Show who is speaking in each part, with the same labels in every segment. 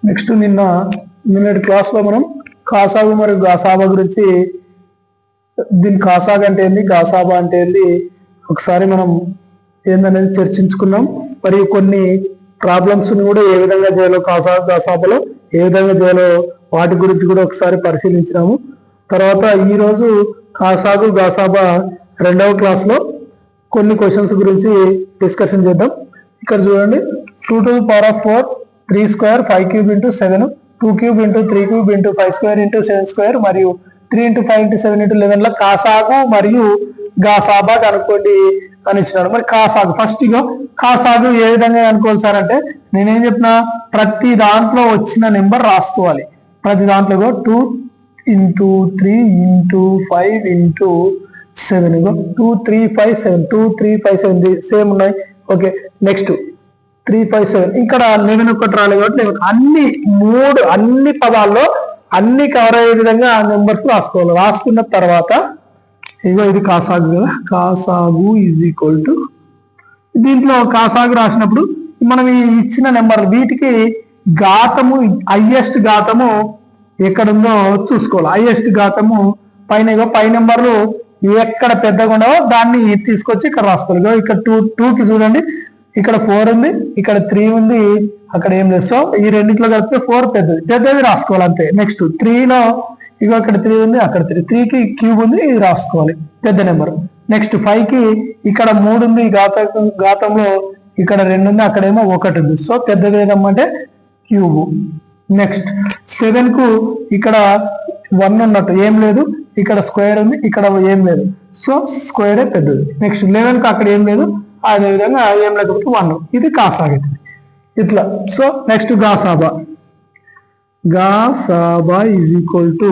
Speaker 1: Next నిన్నటి క్లాస్లో మనం కాసాగు మరియు గాసాబా గురించి, దీని కాసాగు అంటే ఏంది, గాసాబా అంటే ఏంది ఒకసారి మనం ఏందనేది చర్చించుకున్నాం. మరియు కొన్ని ప్రాబ్లమ్స్ కూడా ఏ విధంగా చేయాలో, కాసాగు గాసాబాలో ఏ విధంగా చేయాలో వాటి గురించి కూడా ఒకసారి పరిశీలించినాము. తర్వాత ఈరోజు కాసాగు గాసాబా రెండవ క్లాస్లో కొన్ని క్వశ్చన్స్ గురించి డిస్కషన్ చేద్దాం. ఇక్కడ చూడండి, 2 to the power of 4, 3 square, 5 cube into 7, 2 cube into 3 cube into 5 square into 7 square మరియు 3 into 5 into 7 into 11 ల కాసాగు మరియు గాసాబా కనుక్కోండి అని ఇచ్చినాడు. మరి కాసాగు ఫస్ట్ కాసాగు ఏ విధంగా కనుక్కోవాలి సార్ అంటే, నేనేం చెప్పిన, ప్రతి దాంట్లో వచ్చిన నెంబర్ రాసుకోవాలి. ప్రతి దాంట్లో 2 into 3 into 5 into 7, 2 3 5 7, 2 3 5 7 సేమ్ ఉన్నాయి. ఓకే, నెక్స్ట్ 3 5 7, ఇక్కడ 11 ఒకటి రాలేదు కాబట్టి అన్ని పదాల్లో అన్ని కవర్ అయ్యే విధంగా ఆ నెంబర్స్ రాసుకోవాలి. రాసుకున్న తర్వాత ఇది కాసాగు కదా, కాసాగు ఈజ్ ఈక్వల్ టు, దీంట్లో కాసాగు రాసినప్పుడు మనం ఈ ఇచ్చిన నెంబర్ వీటికి ఘాతము, హైయెస్ట్ ఘాతము ఎక్కడుందో చూసుకోవాలి. హైయెస్ట్ ఘాతము పై నెంబర్లు ఎక్కడ పెద్దగా ఉండవో దాన్ని తీసుకొచ్చి ఇక్కడ రాసుకోవాలి. ఇక్కడ 2కి చూడండి, ఇక్కడ 4 ఉంది, ఇక్కడ 3 ఉంది, అక్కడ ఏం లేదు. సో ఈ రెండింటిలో కలిపితే 4 పెద్దది రాసుకోవాలి అంతే. నెక్స్ట్ 3లో ఇక్కడ 3 ఉంది, అక్కడ 3కి క్యూబ్ ఉంది, ఇది రాసుకోవాలి పెద్ద నెంబర్. నెక్స్ట్ 5కి ఇక్కడ 3 ఉంది, ఘాతంలో ఇక్కడ 2 ఉంది, అక్కడేమో 1 ఉంది. సో పెద్దది ఏదమ్మంటే క్యూబ్. నెక్స్ట్ 7కు ఇక్కడ 1 ఉన్నట్టు ఏం లేదు, ఇక్కడ స్క్వేర్ ఉంది, ఇక్కడ ఏం లేదు, సో స్క్వేరే పెద్దది. నెక్స్ట్ 11కు అక్కడ ఏం లేదు, అదే విధంగా ఏం లేకపోతే 1, ఇది కాసాగు ఇట్లా. సో నెక్స్ట్ గాసాబా ఈజ్ ఈక్వల్ టు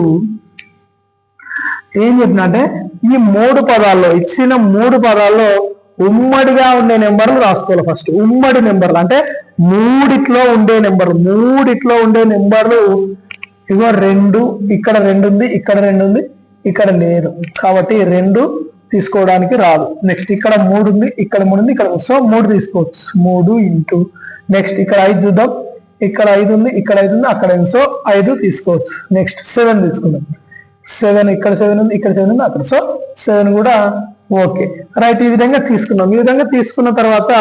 Speaker 1: ఏం చెప్పిన అంటే, ఈ 3 పదాల్లో ఇచ్చిన 3 పదాల్లో ఉమ్మడిగా ఉండే నెంబర్లు రాసుకోవాలి. ఫస్ట్ ఉమ్మడి నెంబర్లు అంటే మూడిట్లో ఉండే నెంబర్లు 2, ఇక్కడ 2 ఉంది, ఇక్కడ 2 ఉంది, ఇక్కడ లేదు కాబట్టి 2 తీసుకోవడానికి రాదు. నెక్స్ట్ ఇక్కడ 3 ఉంది, ఇక్కడ 3 ఉంది, ఇక్కడ సో 3 తీసుకోవచ్చు. 3 ఇంటూ నెక్స్ట్ ఇక్కడ 5 చూద్దాం, ఇక్కడ 5 ఉంది, ఇక్కడ 5 ఉంది, అక్కడ సో 5 తీసుకోవచ్చు. నెక్స్ట్ 7 తీసుకుందాం, 7 ఇక్కడ 7 ఉంది, ఇక్కడ 7 ఉంది, అక్కడ సో 7 కూడా ఓకే రైట్. ఈ విధంగా తీసుకున్నాం. ఈ విధంగా తీసుకున్న తర్వాత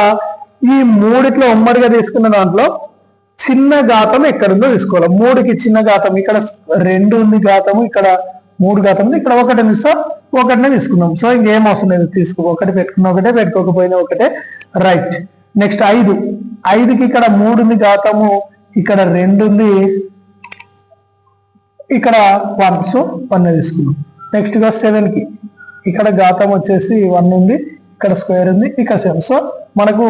Speaker 1: ఈ మూడిట్లో ఉమ్మడిగా తీసుకున్న దాంట్లో చిన్న ఘాతం ఎక్కడుందో తీసుకోవాలి. 3కి చిన్న ఘాతం ఇక్కడ 2 ఉంది ఘాతము, ఇక్కడ 3 ఘాతం ఉంది, ఇక్కడ 1 ఉంది. సో 1నే తీసుకున్నాం. సో ఇంకేం అవసరం లేదు, తీసుకో 1 పెట్టుకున్న 1, పెట్టుకోకపోయినా 1 రైట్. నెక్స్ట్ 5కి ఇక్కడ 3 ఉంది ఘాతము, ఇక్కడ 2 ఉంది, ఇక్కడ 1, సో 1నే తీసుకున్నాం. నెక్స్ట్ 7కి ఇక్కడ ఘాతం వచ్చేసి 1 ఉంది, ఇక్కడ స్క్వేర్ ఉంది, ఇక్కడ 7, సో మనకు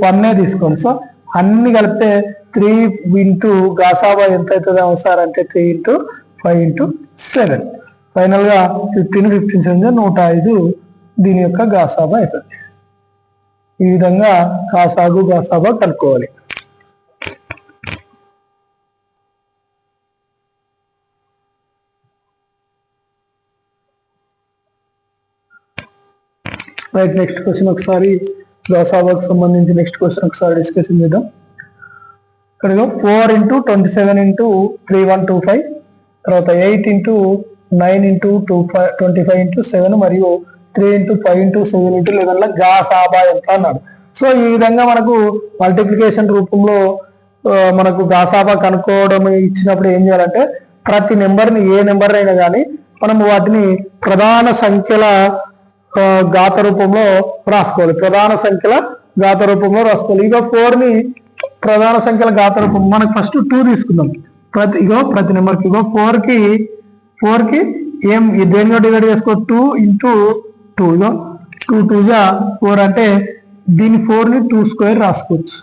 Speaker 1: 1నే తీసుకోవాలి. సో అన్ని కలిపితే 3 ఇంటూ గాసాబా ఎంత అవుతుంది సార్ అంటే 3 ఇంటూ 5 ఇంటూ 7, ఫైనల్ గా 15 7 105 దీని యొక్క గాసాబా అవుతుంది. ఈ విధంగా కాసాగు గాసాబా కనుక్కోవాలి. రైట్, నెక్స్ట్ క్వశ్చన్ ఒకసారి గాసాబాకు సంబంధించి నెక్స్ట్ క్వశ్చన్ ఒకసారి డిస్కషన్ చేద్దాం. ఇక్కడ 4 into 27 into 3125, తర్వాత 8 into 9 into 25 into 7 మరియు 3 into 5 into 7 into 11 ల గాసాబా ఎంత అన్నాడు. సో ఈ విధంగా మనకు మల్టిప్లికేషన్ రూపంలో మనకు గాసాబా కనుక్కోవడం ఇచ్చినప్పుడు ఏం చేయాలంటే, ప్రతి నెంబర్ని ఏ నెంబర్ అయినా కానీ మనం వాటిని ప్రధాన సంఖ్యల ఘాత రూపంలో రాసుకోవాలి. ఇక 4ని ప్రధాన సంఖ్యల ఘాత రూపం, మనకు ఫస్ట్ 2 తీసుకుందాం. ప్రతి నెంబర్కి 4కి ఏం దేనిగా డివైడ్ చేసుకో, 2 ఇంటూ 2, 2 2 4 అంటే దీని 4ని 2 స్క్వేర్ రాసుకోవచ్చు.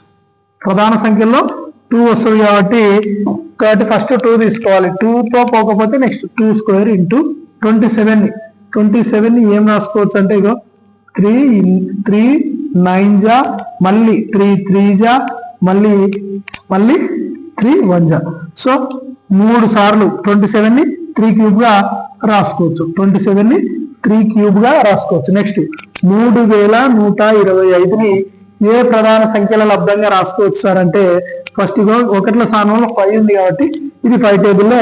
Speaker 1: ప్రధాన సంఖ్యలో 2 వస్తుంది కాబట్టి ఫస్ట్ 2 తీసుకోవాలి. 2తో పోకపోతే నెక్స్ట్ 2 స్క్వేర్ ఇంటూ 27ని ఏం రాసుకోవచ్చు అంటే 3 9 మళ్ళీ 3 3 మళ్ళీ 3 1. సో 3 సార్లు 27ని 3 క్యూబ్ గా రాసుకోవచ్చు. నెక్స్ట్ 3125ని ఏ ప్రధాన సంఖ్యల లబ్ధంగా రాసుకోవచ్చు సార్ అంటే ఫస్ట్ ఒకట్ల స్థానంలో 5 ఉంది కాబట్టి ఇది 5 టేబుల్లో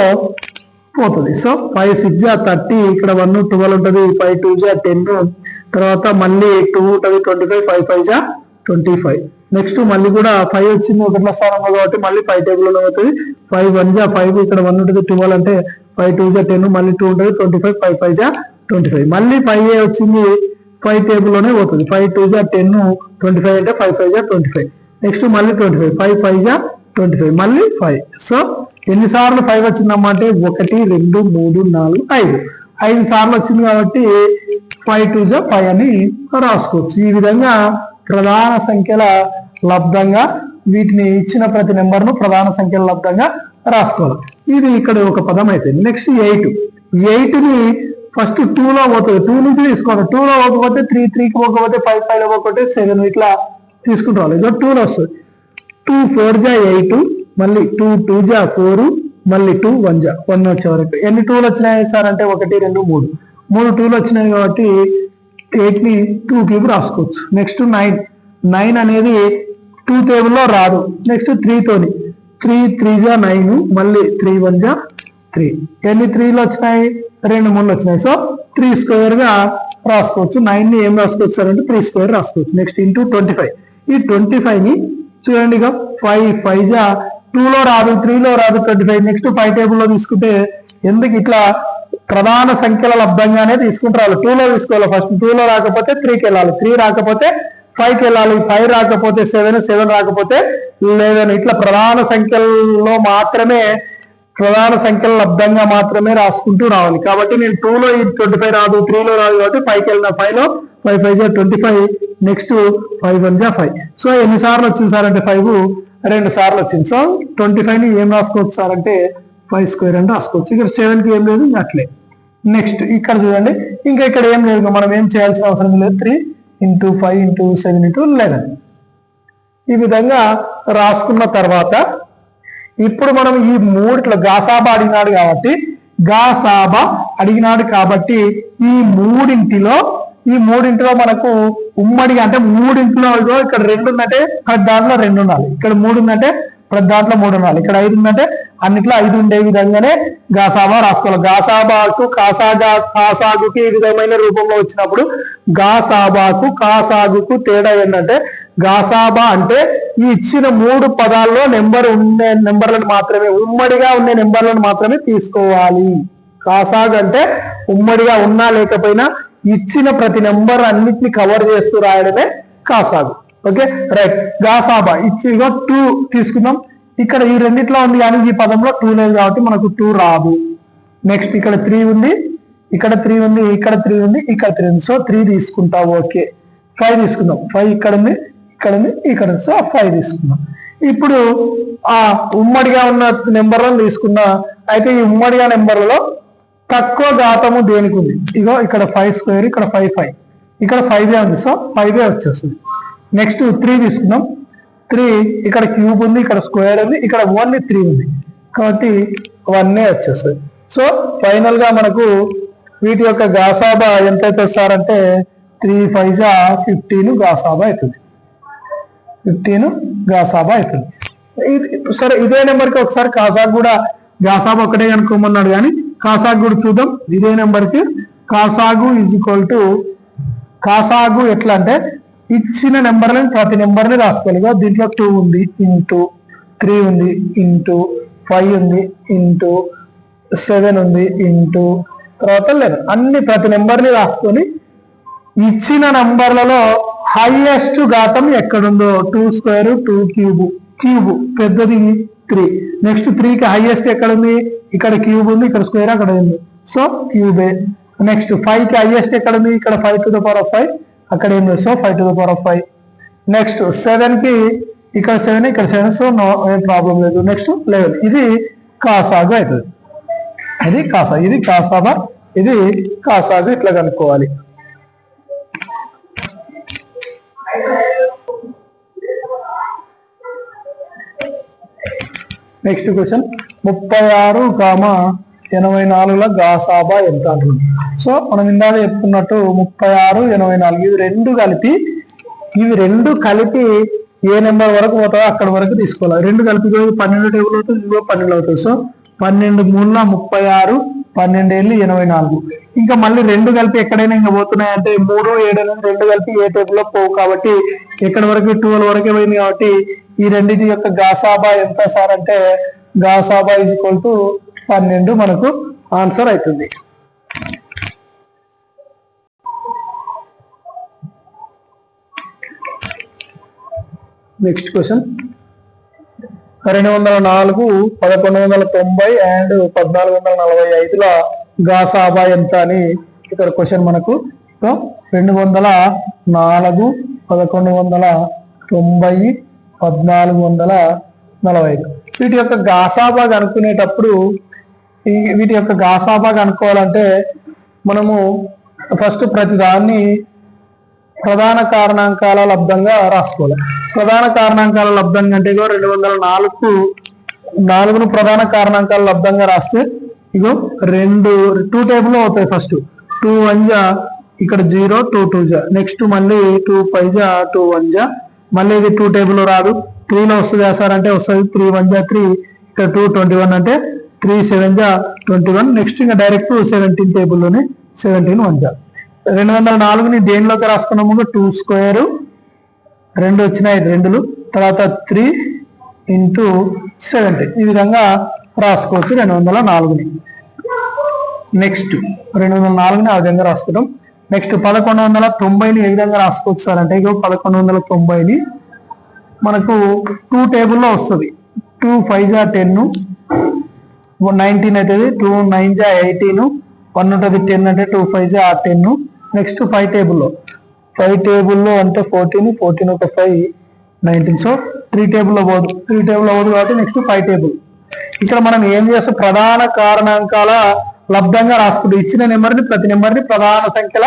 Speaker 1: పోతుంది. సో 5 6 జా 30, ఇక్కడ 1 12 ఉంటుంది, 5 2 జా 10, తర్వాత మళ్ళీ 2 ఉంటుంది 25, 5 5 జా 25. నెక్స్ట్ మళ్ళీ కూడా 5 వచ్చింది ఒకట్ల స్థానంలో కాబట్టి మళ్ళీ 5 టేబుల్లో అవుతుంది. 5 1 జా 5, ఇక్కడ 1 ఉంటుంది 12 అంటే 5 2 జా 10, మళ్ళీ 2 ఉంటుంది 25, 5 5 జా 25. మళ్ళీ 5 వచ్చింది 5 టేబుల్లోనే పోతుంది. 5 2 జా 10, 25 అంటే 5 5 జా 25. నెక్స్ట్ మళ్ళీ 25, 5 5 జా 25, మళ్ళీ 5. సో ఎన్నిసార్లు 5 వచ్చిందమ్మా అంటే 1 2 3 4 5. 5 సార్లు వచ్చింది కాబట్టి 5 2 జా 5 అని రాసుకోవచ్చు. ఈ విధంగా ప్రధాన సంఖ్యల లబ్ధంగా వీటిని ఇచ్చిన ప్రతి నెంబర్ను ప్రధాన సంఖ్యల లబ్ధంగా రాసుకోవాలి. ఇది ఇక్కడ ఒక పదం అయితే. నెక్స్ట్ 8ని ఫస్ట్ 2లో పోతుంది, 2 నుంచి తీసుకోవాలి. 2లో పోకపోతే 3 3కి పోకపోతే 5 5లో పోకపోతే 7 ఇట్లా తీసుకుంటావాలి. ఇదో 2లో వస్తుంది. 2 4 జా 8, మళ్ళీ 2 2 జా 4, మళ్ళీ 2 1 జా 1 వచ్చే వరకు. ఎన్ని 2లు వచ్చినాయి సార్ అంటే 1 2 3 2లు వచ్చినాయి కాబట్టి 8ని 2 క్యూబ్ రాసుకోవచ్చు. నెక్స్ట్ 9 అనేది 2 టేబుల్లో రాదు. నెక్స్ట్ 3తోని 3 3 జా 9, మళ్ళీ 3 1 జా 3. ఎన్ని 3లు వచ్చినాయి 2 3లు వచ్చినాయి. సో 3 స్క్వేర్ గా రాసుకోవచ్చు. 9ని ఏం రాసుకోవచ్చు సార్ అంటే 3 స్క్వేర్ రాసుకోవచ్చు. Next into 25. ఈ 25ని చూడండి ఇక 5 5 జా 2లో రాదు, 3లో రాదు 25. నెక్స్ట్ 5 టేబుల్లో తీసుకుంటే ఎందుకు ఇట్లా ప్రధాన సంఖ్యల లబ్ధంగానే తీసుకుంటారు. 2లో తీసుకోవాలి. ఫస్ట్ 2లో రాకపోతే 3కి వెళ్ళాలి, 3 రాకపోతే 5కి వెళ్ళాలి, 5 రాకపోతే 7, 7 రాకపోతే 11. ఇట్లా ప్రధాన సంఖ్యల్లో మాత్రమే ప్రధాన సంఖ్యల లబ్ధంగా మాత్రమే రాసుకుంటూ రావాలి. కాబట్టి నేను 2లో 25 రాదు, 3లో రాదు కాబట్టి 5కి వెళ్ళిన 5లో 5 5 జా 25. నెక్స్ట్ 5 1 జా 5. సో ఎన్నిసార్లు వచ్చింది సార్ అంటే 5 2 సార్లు వచ్చింది. సో 25ని ఏం రాసుకోవచ్చు సార్ అంటే 5 స్క్వేర్ అని రాసుకోవచ్చు. ఇక్కడ 7కి ఏం లేదు అట్లే. నెక్స్ట్ ఇక్కడ చూడండి, ఇంకా ఇక్కడ ఏం లేదు, మనం ఏం చేయాల్సిన అవసరం లేదు. 3 × 5 × 7 × 11 ఈ విధంగా రాసుకున్న తర్వాత ఇప్పుడు మనం ఈ మూడిట్లో గాసాబా అడిగినాడు కాబట్టి ఈ మూడింటిలో మనకు ఉమ్మడిగా అంటే మూడింటిలో ఇక్కడ 2 ఉందంటే ప్రతి దాంట్లో 2 ఉండాలి, ఇక్కడ 3 ఉందంటే ప్రతి దాంట్లో 3 ఉండాలి, ఇక్కడ 5 ఉందంటే అన్నిట్లో 5 ఉండే విధంగానే గాసాబా రాసుకోవాలి. గాసాబాకు కాసాగుకి ఈ విధమైన రూపంలో వచ్చినప్పుడు గాసాబాకు కాసాగుకు తేడా ఏంటంటే గాసాబా అంటే ఈ ఇచ్చిన 3 పదాల్లో నెంబర్లను మాత్రమే ఉమ్మడిగా ఉండే నెంబర్లను మాత్రమే తీసుకోవాలి. కాసాగు అంటే ఉమ్మడిగా ఉన్నా లేకపోయినా ఇచ్చిన ప్రతి నెంబర్ అన్నిటిని కవర్ చేస్తూ రాయడమే కాసాగు. Okay right. గాసాబా ఇచ్చిగా 2 తీసుకుందాం. ఇక్కడ ఈ రెండిట్లో ఉంది కానీ ఈ పదంలో 2 లేదు కాబట్టి మనకు 2 రాదు. నెక్స్ట్ ఇక్కడ 3 ఉంది, ఇక్కడ 3 ఉంది, ఇక్కడ 3 ఉంది, ఇక్కడ 3 ఉంది. సో 3 తీసుకుంటాం. ఓకే 5 తీసుకుందాం. 5 ఇక్కడ ఉంది, ఇక్కడ ఉంది, ఇక్కడ ఉంది. సో 5 తీసుకుందాం. ఇప్పుడు ఆ ఉమ్మడిగా ఉన్న నెంబర్లను తీసుకున్నా. అయితే ఈ ఉమ్మడిగా నెంబర్లలో తక్కువ ఘాతము దేనికి ఉంది? ఇగో ఇక్కడ 5 స్క్వేర్, ఇక్కడ 5 5, ఇక్కడ 5 ఉంది. సో 5 వచ్చేస్తుంది. నెక్స్ట్ 3 తీసుకుందాం. 3 ఇక్కడ క్యూబ్ ఉంది, ఇక్కడ స్క్వేర్ ఉంది, ఇక్కడ ఓన్లీ 3 ఉంది కాబట్టి 1 వచ్చేస్తుంది. సో ఫైనల్ గా మనకు వీటి యొక్క గాసాబా ఎంత అవుతుంది సార్ అంటే 3 5 జా 15 గాసాబా అవుతుంది. 15 గాసాబా అవుతుంది. సరే ఇదే నెంబర్కి ఒకసారి కాసాగు కూడా గాసాబా ఒకటే అనుకోమన్నాడు కానీ కాసాగు కూడా చూద్దాం. ఇదే నెంబర్కి కాసాగు కాసాగు ఎట్లా అంటే ఇచ్చిన నెంబర్లను ప్రతి నెంబర్ని రాసుకోవాలి. దీంట్లో 2 ఉంది, ఇంటూ 3 ఉంది, ఇంటూ 5 ఉంది, ఇంటూ 7 ఉంది, ఇంటూ తర్వాత లేదు అన్ని ప్రతి నెంబర్ని రాసుకొని ఇచ్చిన నంబర్లలో హైయెస్ట్ ఘాతం ఎక్కడుందో 2 స్క్వేర్ 2 క్యూబ్ పెద్దది 3. నెక్స్ట్ 3కి హైయెస్ట్ ఎక్కడుంది? ఇక్కడ క్యూబ్ ఉంది, ఇక్కడ స్క్వేర్ అక్కడ ఉంది. సో క్యూబే. నెక్స్ట్ 5కి హైయెస్ట్ ఎక్కడుంది? ఇక్కడ 5⁵, అక్కడ ఏం లేదు. సో 5⁵. నెక్స్ట్ 7కి ఇక్కడ 7, ఇక్కడ 7. సో నో ఏం ప్రాబ్లం లేదు. నెక్స్ట్ 11. ఇది కాసాగు అవుతుంది. ఇది కాసాబా, ఇది కాసాగు. ఇట్లా కనుక్కోవాలి. నెక్స్ట్ క్వశ్చన్ 36, 84ల గాసాబా ఎంత అంటున్నాం. సో మనం ఇందాక చెప్పుకున్నట్టు 36, 84 ఇవి రెండు కలిపి ఏ నెంబర్ వరకు పోతావో అక్కడ వరకు తీసుకోవాలి. రెండు కలిపి 12 టేబుల్ అవుతుంది, ఇంకో 12 అవుతుంది. సో 12 3 36, 12 84. ఇంకా మళ్ళీ రెండు కలిపి ఎక్కడైనా ఇంకా పోతున్నాయి అంటే 3, 7 అనేది రెండు కలిపి ఏ టేబుల్లో పోవు కాబట్టి ఎక్కడి వరకు 12 వరకే పోయింది కాబట్టి ఈ రెండింటి యొక్క గాసాబా ఎంత సార్ అంటే గాసాబా = 12 మనకు ఆన్సర్ అవుతుంది. నెక్స్ట్ క్వశ్చన్ 204, 1190 అండ్ 1445ల గాసాబా ఎంత అని ఇక్కడ క్వశ్చన్ మనకు. 204, 1190, 1445 వీటి యొక్క గాసాబా కనుక్కునేటప్పుడు వీటి యొక్క గాసాబా కనుక్కోవాలంటే మనము ఫస్ట్ ప్రతి దాన్ని ప్రధాన కారణాంకాల లబ్ధంగా రాసుకోవాలి. ప్రధాన కారణాంకాల లబ్ధంగా అంటే 204ను ప్రధాన కారణాంకాల లబ్ధంగా రాస్తే 2 టేబుల్ అవుతాయి. ఫస్ట్ 2 1 ఇక్కడ 0, 2 2 నెక్స్ట్ మళ్ళీ 2 5 2 1 మళ్ళీ ఇది 2 టేబుల్ రాదు. 3లో వస్తుంది సార్ అంటే వస్తుంది. 3 1 3 ఇక్కడ 2 21 అంటే 3 7 21 నెక్స్ట్ ఇంకా డైరెక్ట్ 17 టేబుల్లోనే 17 1 204ని దేనిలోకి రాసుకున్నాము 2 స్క్వేర్ 2 వచ్చినాయి 2లు తర్వాత 3 × 17 ఈ విధంగా రాసుకోవచ్చు 204ని. నెక్స్ట్ 204ని ఆ విధంగా రాసుకుంటాం. నెక్స్ట్ 1190ని ఏ విధంగా రాసుకోవచ్చు సార్ అంటే 1190ని మనకు 2 టేబుల్లో వస్తుంది. 2 5 10 19 అవుతుంది. 2 9 18 1 ఉంటుంది 10 అంటే 2 5 10 నెక్స్ట్ 5 టేబుల్లో అంటే 14 ఒక 5 19 సో 3 టేబుల్లో పోదు కాబట్టి నెక్స్ట్ 5 టేబుల్. ఇక్కడ మనం ఏం చేస్తాం ప్రధాన కారణాంకాల లబ్ధంగా రాసుకుంటూ ఇచ్చిన నెంబర్ని ప్రతి నెంబర్ని ప్రధాన సంఖ్యల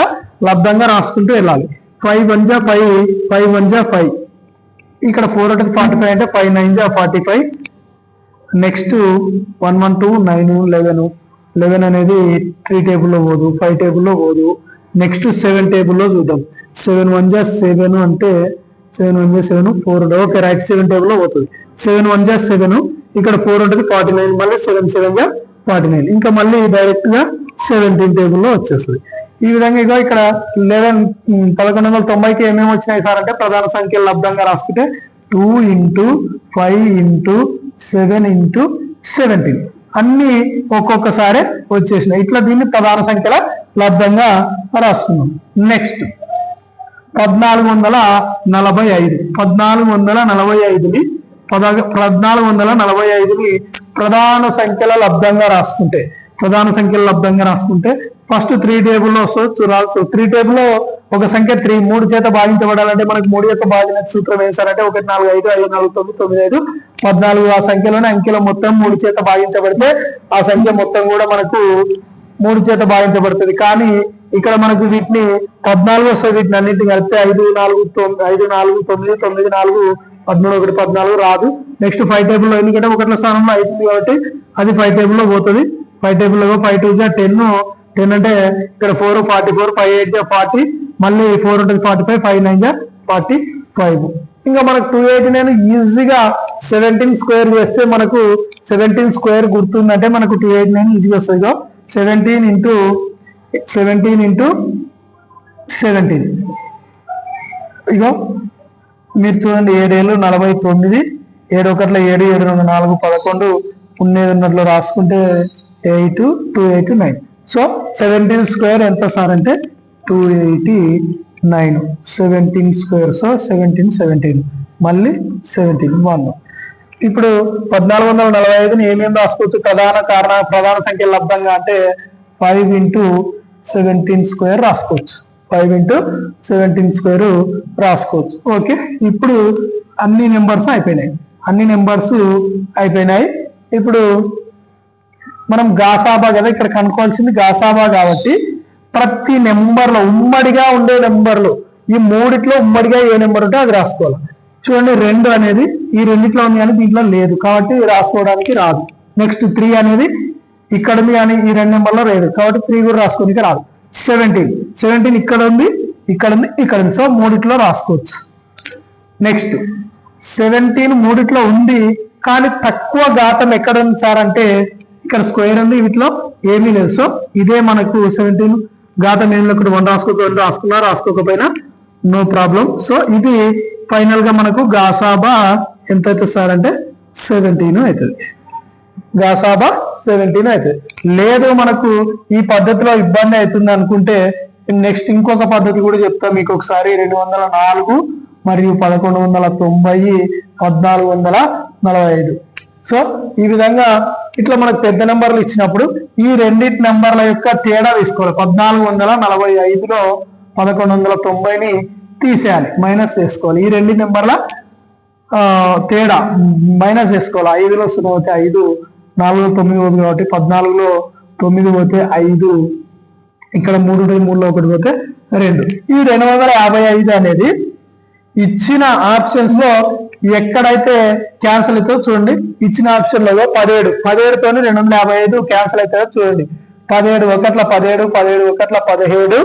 Speaker 1: లబ్ధంగా రాసుకుంటూ వెళ్ళాలి. 5 1 5 5 1 5 ఇక్కడ 4 ఉంటుంది 45 అంటే 5 9 45 నెక్స్ట్ 1 1 2 9 11 అనేది 3 టేబుల్లో పోదు 5 టేబుల్లో పోదు. నెక్స్ట్ 7 టేబుల్లో చూద్దాం. 7 1 7 అంటే 7 1 7 4 ఓకే రైట్ 7 టేబుల్లో పోతుంది. 7 1 7 ఇక్కడ 4 ఉంటుంది 49 మళ్ళీ 7 7 49 ఇంకా మళ్ళీ డైరెక్ట్ గా 17 టేబుల్లో వచ్చేస్తుంది. ఈ విధంగా ఇక్కడ 1190కి ఏమేమి వచ్చినాయి సార్ అంటే ప్రధాన సంఖ్యల లబ్ధంగా రాసుకుంటే 2 × 5 × 7 × 17 అన్ని ఒక్కొక్కసారి వచ్చేసినాయి. ఇట్లా దీన్ని ప్రధాన సంఖ్యల లబ్ధంగా రాసుకున్నాం. నెక్స్ట్ 1445ని ప్రధాన సంఖ్యల లబ్ధంగా రాసుకుంటే ఫస్ట్ 3 టేబుల్లో వస్తుంది. 3 టేబుల్లో ఒక సంఖ్య 3 చేత భాగించబడాలంటే మనకు 3 యొక్క భాగన సూత్రం వేసారంటే 1 4 5 5 4 9 9 5 14 ఆ సంఖ్యలోనే అంకెల మొత్తం 3 చేత భాగించబడితే ఆ సంఖ్య మొత్తం కూడా మనకు 3 చేత భాగించబడుతుంది. కానీ ఇక్కడ మనకు వీటిని 14 వస్తుంది. వీటిని అన్నింటిని కలిపితే 5 4 9 9 4 13 1 14 రాదు. నెక్స్ట్ 5 టేబుల్లో ఎందుకంటే 1ల స్థానంలో అవుతుంది కాబట్టి అది 5 టేబుల్లో పోతుంది. 5 టేబుల్లో 5 2 10 అంటే ఇక్కడ 4 44 5 8 40 మళ్ళీ 4 ఉంటుంది 45 5 9 45 ఇంకా మనకు 289 ఈజీగా 17 స్క్వేర్ చేస్తే మనకు 17 స్క్వేర్ గుర్తుందంటే మనకు 289 ఈజీగా వస్తుంది. 17 × 17 మీరు చూడండి 7 ఏళ్ళు 49 7 1 7 7 2 4 11 ఉన్నది ఉన్నట్లు రాసుకుంటే 8 289 సో 17 స్క్వేర్ ఎంత సార్ అంటే 289 17 స్క్వేర్ సో 17 మళ్ళీ 17 1 ఇప్పుడు 1445ని ఏమేమి రాసుకోవచ్చు ప్రధాన సంఖ్య లబ్ధంగా అంటే 5 × 17 స్క్వేర్ రాసుకోవచ్చు. 5 × 17 స్క్వేర్ రాసుకోవచ్చు. ఓకే ఇప్పుడు అన్ని నెంబర్స్ అయిపోయినాయి. ఇప్పుడు మనం గాసాబా కదా ఇక్కడ కనుక్కోవాల్సింది గాసాబా కాబట్టి ప్రతి నెంబర్లో ఉమ్మడిగా ఉండే నెంబర్లు ఈ మూడిట్లో ఉమ్మడిగా ఏ నెంబర్ ఉంటే అది రాసుకోవాలి. చూడండి 2 అనేది ఈ రెండిట్లో ఉంది కానీ దీంట్లో లేదు కాబట్టి రాసుకోవడానికి రాదు. నెక్స్ట్ 3 అనేది ఇక్కడ ఉంది కానీ ఈ 2 నెంబర్లో లేదు కాబట్టి 3 కూడా రాసుకోనికి రాదు. 17 ఇక్కడ ఉంది, ఇక్కడ ఉంది, ఇక్కడ ఉంది. సో మూడిట్లో రాసుకోవచ్చు. నెక్స్ట్ 17 మూడిట్లో ఉంది, కానీ తక్కువ ఘాతం ఎక్కడ ఉంది సార్ అంటే ఇక్కడ స్క్వేర్ ఉంది, వీటిలో ఏమీ లేదు. సో ఇదే మనకు 17 ఘాతం ఏం లేకుండా 1 రాసుకోకపోయినా నో ప్రాబ్లం. సో ఇది ఫైనల్ గా మనకు గాసాబా ఎంత అవుతుంది సార్ అంటే 17 అవుతుంది. గాసాబా 17 అవుతుంది. లేదు మనకు ఈ పద్ధతిలో ఇబ్బంది అవుతుంది అనుకుంటే నెక్స్ట్ ఇంకొక పద్ధతి కూడా చెప్తా మీకు ఒకసారి. 204 మరియు 1190 1445. సో ఈ విధంగా ఇట్లా మనకు పెద్ద నెంబర్లు ఇచ్చినప్పుడు ఈ రెండింటి నెంబర్ల యొక్క తేడా తీసుకోవాలి. 1445లో 1190ని తీసేయాలి, మైనస్ చేసుకోవాలి. ఈ రెండు నెంబర్ల తేడా మైనస్ చేసుకోవాలి. 5లో 0 పోతే 5, 4లో 9 పోతుంది కాబట్టి 14లో 9 పోతే 5, ఇక్కడ 3లో 1 పోతే 2. ఈ 255 అనేది ఇచ్చిన ఆప్షన్స్ లో ఎక్కడైతే క్యాన్సిల్ అవుతుందో చూడండి. ఇచ్చిన ఆప్షన్ లో 17తోని 255 క్యాన్సిల్ అవుతుందో చూడండి. 17 ఒకట్ల 17, 17 ఒకట్ల 17,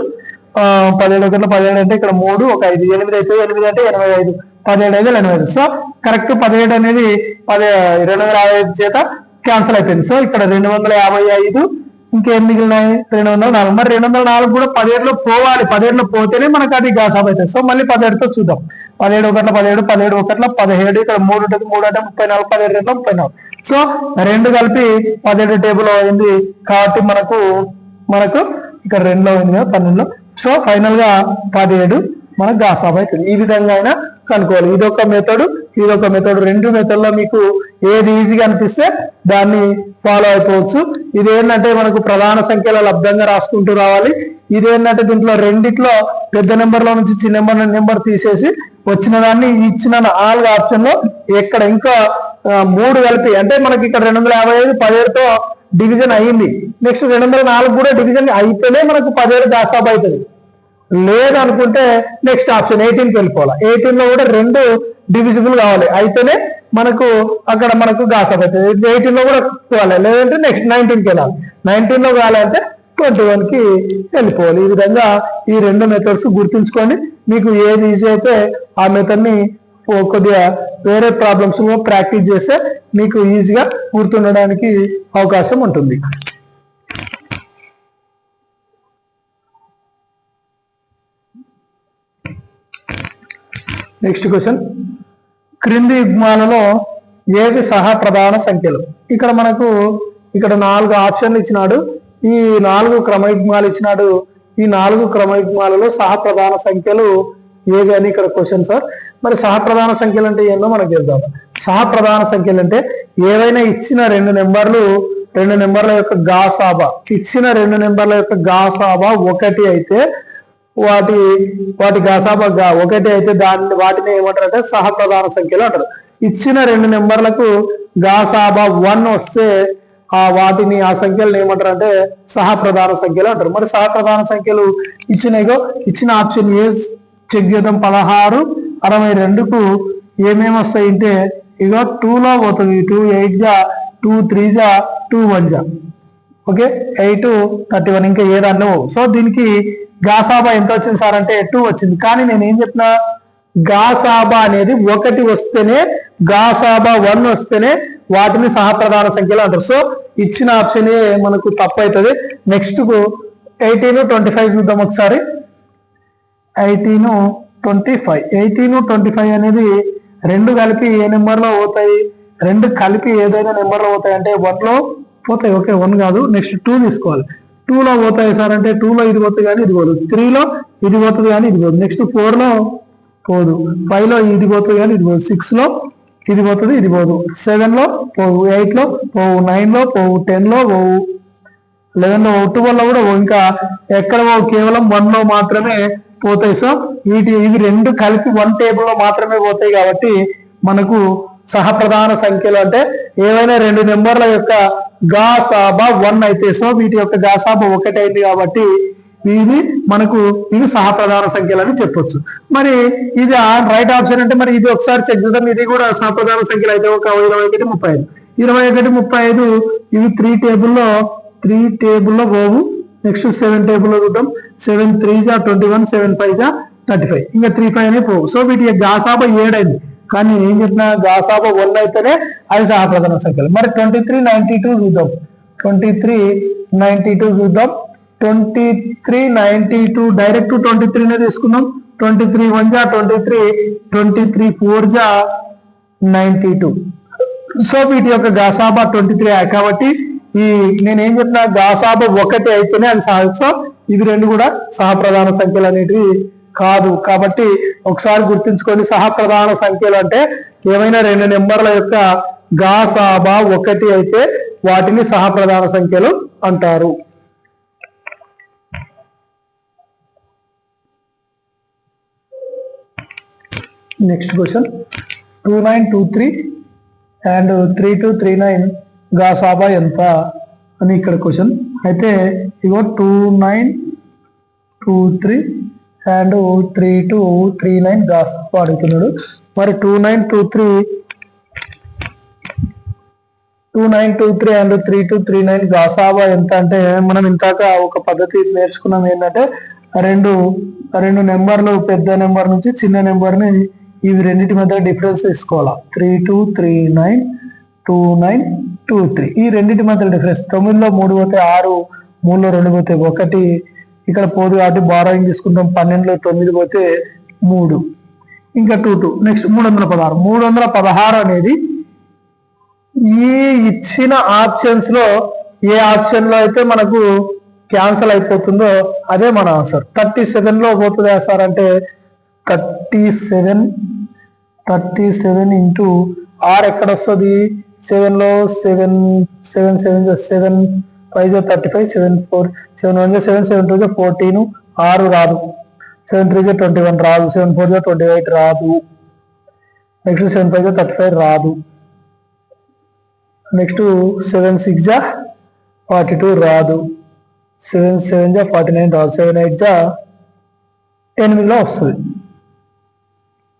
Speaker 1: 17 ఒకట్ల 17 అంటే ఇక్కడ 3, 1, 5, 8 అయితే 8 అంటే 85, 17 అయితే 85. సో కరెక్ట్ 17 అనేది 255 చేత క్యాన్సిల్ అయిపోయింది. సో ఇక్కడ 255, ఇంకేం మిగిలినాయి 204. మరి 204 కూడా 17లో పోవాలి, 17లో పోతేనే మనకు అది గాసాబా అవుతుంది. సో మళ్ళీ 17తో చూద్దాం. 17 ఒకట్ల 17, 17 ఒకట్ల 17, ఇక్కడ 3 ఉంటుంది, 3 అంటే 34, 17 34. సో 2 కలిపి 17 టేబుల్ అయింది కాబట్టి మనకు ఇక్కడ 2లో ఉంది కదా 12లో. సో ఫైనల్ గా 17 మనకు గాసాబా అవుతుంది. ఈ విధంగా అయినా కనుక్కోవాలి. ఇదొక మెథడ్, ఇదొక మెథడ్. రెండు మెథడ్లో మీకు ఏది ఈజీగా అనిపిస్తే దాన్ని ఫాలో అయిపోవచ్చు. ఇదేంటంటే మనకు ప్రధాన సంఖ్యలో లబ్ధంగా రాసుకుంటూ రావాలి. ఇదేంటంటే దీంట్లో రెండిట్లో పెద్ద నెంబర్లో నుంచి చిన్న నెంబర్ తీసేసి వచ్చిన దాన్ని ఇచ్చిన 4 ఆప్షన్లో ఎక్కడ ఇంకా 3 కలిపి అంటే మనకి ఇక్కడ 255 17తో డివిజన్ అయ్యింది. నెక్స్ట్ 204 కూడా డివిజన్ అయితేనే మనకు 17 గాసాబా అవుతుంది. లేదనుకుంటే నెక్స్ట్ ఆప్షన్ 18కి వెళ్ళిపోవాలి. 18లో కూడా 2 డివిజిబుల్ కావాలి, అయితేనే మనకు అక్కడ మనకు గాసాబా అవుతుంది. 18లో కూడా పోవాలి, లేదంటే నెక్స్ట్ 19కి వెళ్ళాలి. 19లో కావాలంటే 21కి వెళ్ళిపోవాలి. ఈ విధంగా ఈ 2 మెథడ్స్ గుర్తుంచుకొని మీకు ఏది ఈజీ అయితే ఆ మెథడ్ని కొద్దిగా వేరే ప్రాబ్లమ్స్ ప్రాక్టీస్ చేస్తే మీకు ఈజీగా గుర్తుండడానికి అవకాశం ఉంటుంది. నెక్స్ట్ క్వశ్చన్, క్రింది యుగ్మాలలో ఏవి సహా ప్రధాన సంఖ్యలు? ఇక్కడ మనకు 4 ఆప్షన్లు ఇచ్చినాడు, ఈ 4 క్రమయుగ్మాలు ఇచ్చినాడు. ఈ 4 క్రమయుగ్మాలలో సహ ప్రధాన సంఖ్యలు ఏవి అని ఇక్కడ క్వశ్చన్ సార్. మరి సహ ప్రధాన సంఖ్యలు అంటే ఏందో మనకు తెలుద్దాం. సహ ప్రధాన సంఖ్యలు అంటే ఏవైనా ఇచ్చిన 2 నెంబర్ల యొక్క గాసాబా, ఇచ్చిన 2 నెంబర్ల యొక్క గాసాబా 1 అయితే వాటి గాసాబా 1 అయితే వాటిని ఏమంటారంటే సహ ప్రధాన సంఖ్యలు అంటారు. ఇచ్చిన 2 నెంబర్లకు గాసాబా 1 వస్తే వాటిని ఆ సంఖ్యలను ఏమంటారు అంటే సహ ప్రధాన సంఖ్యలు అంటారు. మరి సహ ప్రధాన సంఖ్యలు ఇచ్చిన ఆప్షన్ ఏ చెక్ చేద్దాం. 16, 62కు ఏమేమి వస్తాయి అంటే 2లో పోతుంది, 2 8 జా, 2 3 జా, 2 1 జా, ఓకే 8 31, ఇంకా ఏ దాంట్లో. సో దీనికి గాసాబా ఎంత వచ్చింది సార్ అంటే 2 వచ్చింది. కానీ నేను ఏం చెప్పినా గాసాబా అనేది 1 వస్తేనే, గాసాబా 1 వస్తేనే వాటిని సహప్రధాన సంఖ్యలు అంటారు. సో ఇచ్చిన ఆప్షన్ మనకు తప్పు అవుతుంది. నెక్స్ట్ 18, 25 చూద్దాం ఒకసారి. 18, 25 అనేది 2 కలిపి ఏ నెంబర్లో పోతాయి? 2 కలిపి ఏదైనా నెంబర్లో పోతాయి అంటే 1లో పోతాయి. ఓకే 1 కాదు, నెక్స్ట్ 2 తీసుకోవాలి. 2లో పోతాయి సార్ అంటే 2లో ఇది పోతుంది కానీ ఇది పోదు, 3లో ఇది పోతుంది కానీ ఇది పోదు, నెక్స్ట్ 4లో పోదు, 5లో ఇది పోతుంది కానీ ఇది పోదు, 6లో ఇది పోతుంది ఇది పోదు, 7లో పోవు, 8లో పోవు, 9లో పోవు, 10లో పోవు, 11లో 12లో కూడా ఇంకా ఎక్కడ పోవు, కేవలం 1లో మాత్రమే పోతాయి. సో ఇవి 2 కలిపి 1 టేబుల్లో మాత్రమే పోతాయి. కాబట్టి మనకు సహప్రధాన సంఖ్యలు అంటే ఏవైనా 2 నెంబర్ల యొక్క గాసాబా 1 అయితే, సో వీటి యొక్క గాసాబా 1 అయింది కాబట్టి ఇవి సహప్రధాన సంఖ్యలు అని చెప్పొచ్చు. మరి ఇది రైట్ ఆప్షన్ అంటే మరి ఇది ఒకసారి చెక్ చేద్దాం. ఇది కూడా సహప్రధాన సంఖ్యలు అయితే ఒక 21, 35 ఇవి 3 టేబుల్లో పోవు, నెక్స్ట్ 7 టేబుల్ లో చూద్దాం. 7 3 జా 21, 7 5 జా 35, ఇంకా 3 5 అనే పోవు. సో వీటి గాసాబా 7 అయింది. కానీ నేను ఏం చెప్పిన గాసాబా 1 అయితేనే అవి సహప్రధాన సంఖ్యలు. మరి 2392 చూద్దాం. 2392 చూద్దాం. 2392 డైరెక్ట్ 23 నే తీసుకుందాం. 23 1 జా 23, 23 4 జా 92. సో వీటి యొక్క గాసాబా 23 కాబట్టి ఈ నేనేం చెప్పిన గాసాబా 1 అయితేనే అది సహజం. ఇవి రెండు కూడా సహప్రధాన సంఖ్యలు అనేటివి కాదు. కాబట్టి ఒకసారి గుర్తుంచుకోండి, సహప్రధాన సంఖ్యలు అంటే ఏమైనా రెండు నెంబర్ల యొక్క గాసాబా 1 అయితే వాటిని సహప్రధాన సంఖ్యలు అంటారు. నెక్స్ట్ క్వశ్చన్ 2923 అండ్ 3239 గాసాబా ఎంత అని ఇక్కడ క్వశ్చన్. అయితే ఇగో 2923 అండ్ 3239 గాసాబా అడుగుతున్నాడు. మరి 2923 అండ్ 3239 గాసాబా ఎంత అంటే మనం ఇంతాక ఒక పద్ధతి నేర్చుకున్నాం. ఏంటంటే రెండు నెంబర్లు, పెద్ద నెంబర్ నుంచి చిన్న నెంబర్ని ఇవి రెండింటి మధ్య డిఫరెన్స్ తీసుకోవాలా. 3239 2923 ఈ రెండింటి మధ్య డిఫరెన్స్. 9లో 3 పోతే 6, 3లో 2 పోతే 1, ఇక్కడ పోదు కాబట్టి బారోయింగ్ తీసుకుంటాం. 12లో 9 పోతే 3, ఇంకా 2. నెక్స్ట్ 316 అనేది ఈ ఇచ్చిన ఆప్షన్స్ లో ఏ ఆప్షన్ లో అయితే మనకు క్యాన్సల్ అయిపోతుందో అదే మన ఆన్సర్. 37 లో పోతుంది సార్ అంటే 37 ఇంటూ ఆర్ ఎక్కడ వస్తుంది? 7 లో 7 7 7 5 35, 7 4 7 1 7 7 2 14, 6 రాదు. 7 3 21 రాదు. 7 4 28 రాదు. నెక్స్ట్ 7 5 35 రాదు. నెక్స్ట్ 7 6 42 రాదు. 7 7 49 రాదు. 7 8 8లో వస్తుంది.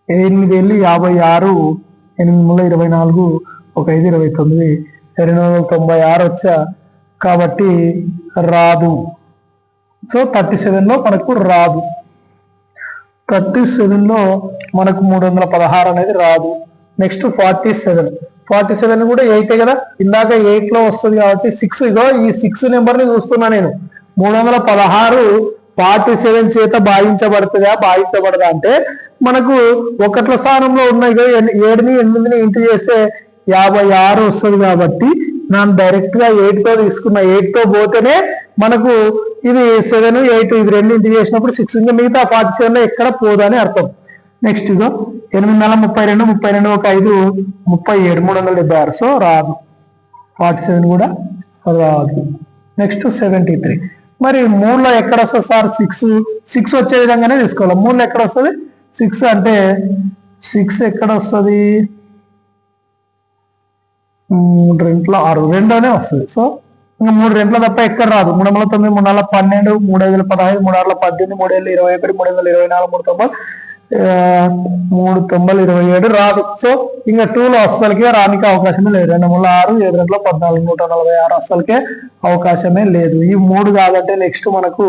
Speaker 1: 8 వెళ్ళి 56, 8 24, 1 5 29, 296 వచ్చా కాబట్టి రాదు. సో 37లో మనకు రాదు. 37లో మనకు 316 అనేది రాదు. నెక్స్ట్ 47 కూడా 8 కదా, ఇందాక 8లో వస్తుంది కాబట్టి 6. ఇగో ఈ 6 నెంబర్ని చూస్తున్నా నేను. 316 47 చేత భాగించబడదా అంటే మనకు 1ల స్థానంలో ఉన్నాయి. 7ని 8ని ఇంటూ చేస్తే 56 వస్తుంది. కాబట్టి నేను డైరెక్ట్ గా 8తో తీసుకున్నా. 8తో పోతేనే మనకు ఇది 7 8 ఇది రెండు ఇంటూ చేసినప్పుడు 6. ఇంకా మిగతా 47లో ఎక్కడ పోదని అర్థం. నెక్స్ట్ ఇగో 8 4 32, 32 1 5 37, 376. సో రాదు. 47 కూడా రాదు. నెక్స్ట్ 73. మరి 3లో ఎక్కడ వస్తుంది సార్? 6 వచ్చే విధంగానే తీసుకోవాలి. 3లో ఎక్కడ వస్తుంది? 6 అంటే 6 ఎక్కడ వస్తుంది? 3 రెంట్ల 6 రెండోనే వస్తుంది. సో ఇంకా 3 రెంట్ల తప్ప ఎక్కడ రాదు. 3 9 3 12 12, 3 5 16, 3 6 18, 3 7 21, 3 24, 3 90, 27 రాదు. సో ఇంకా 2లో అస్సలకే రానికి అవకాశమే లేదు. 2 3 6, 7 2 14, 146 అస్సలకే అవకాశమే లేదు. ఈ 3 కాదంటే నెక్స్ట్ మనకు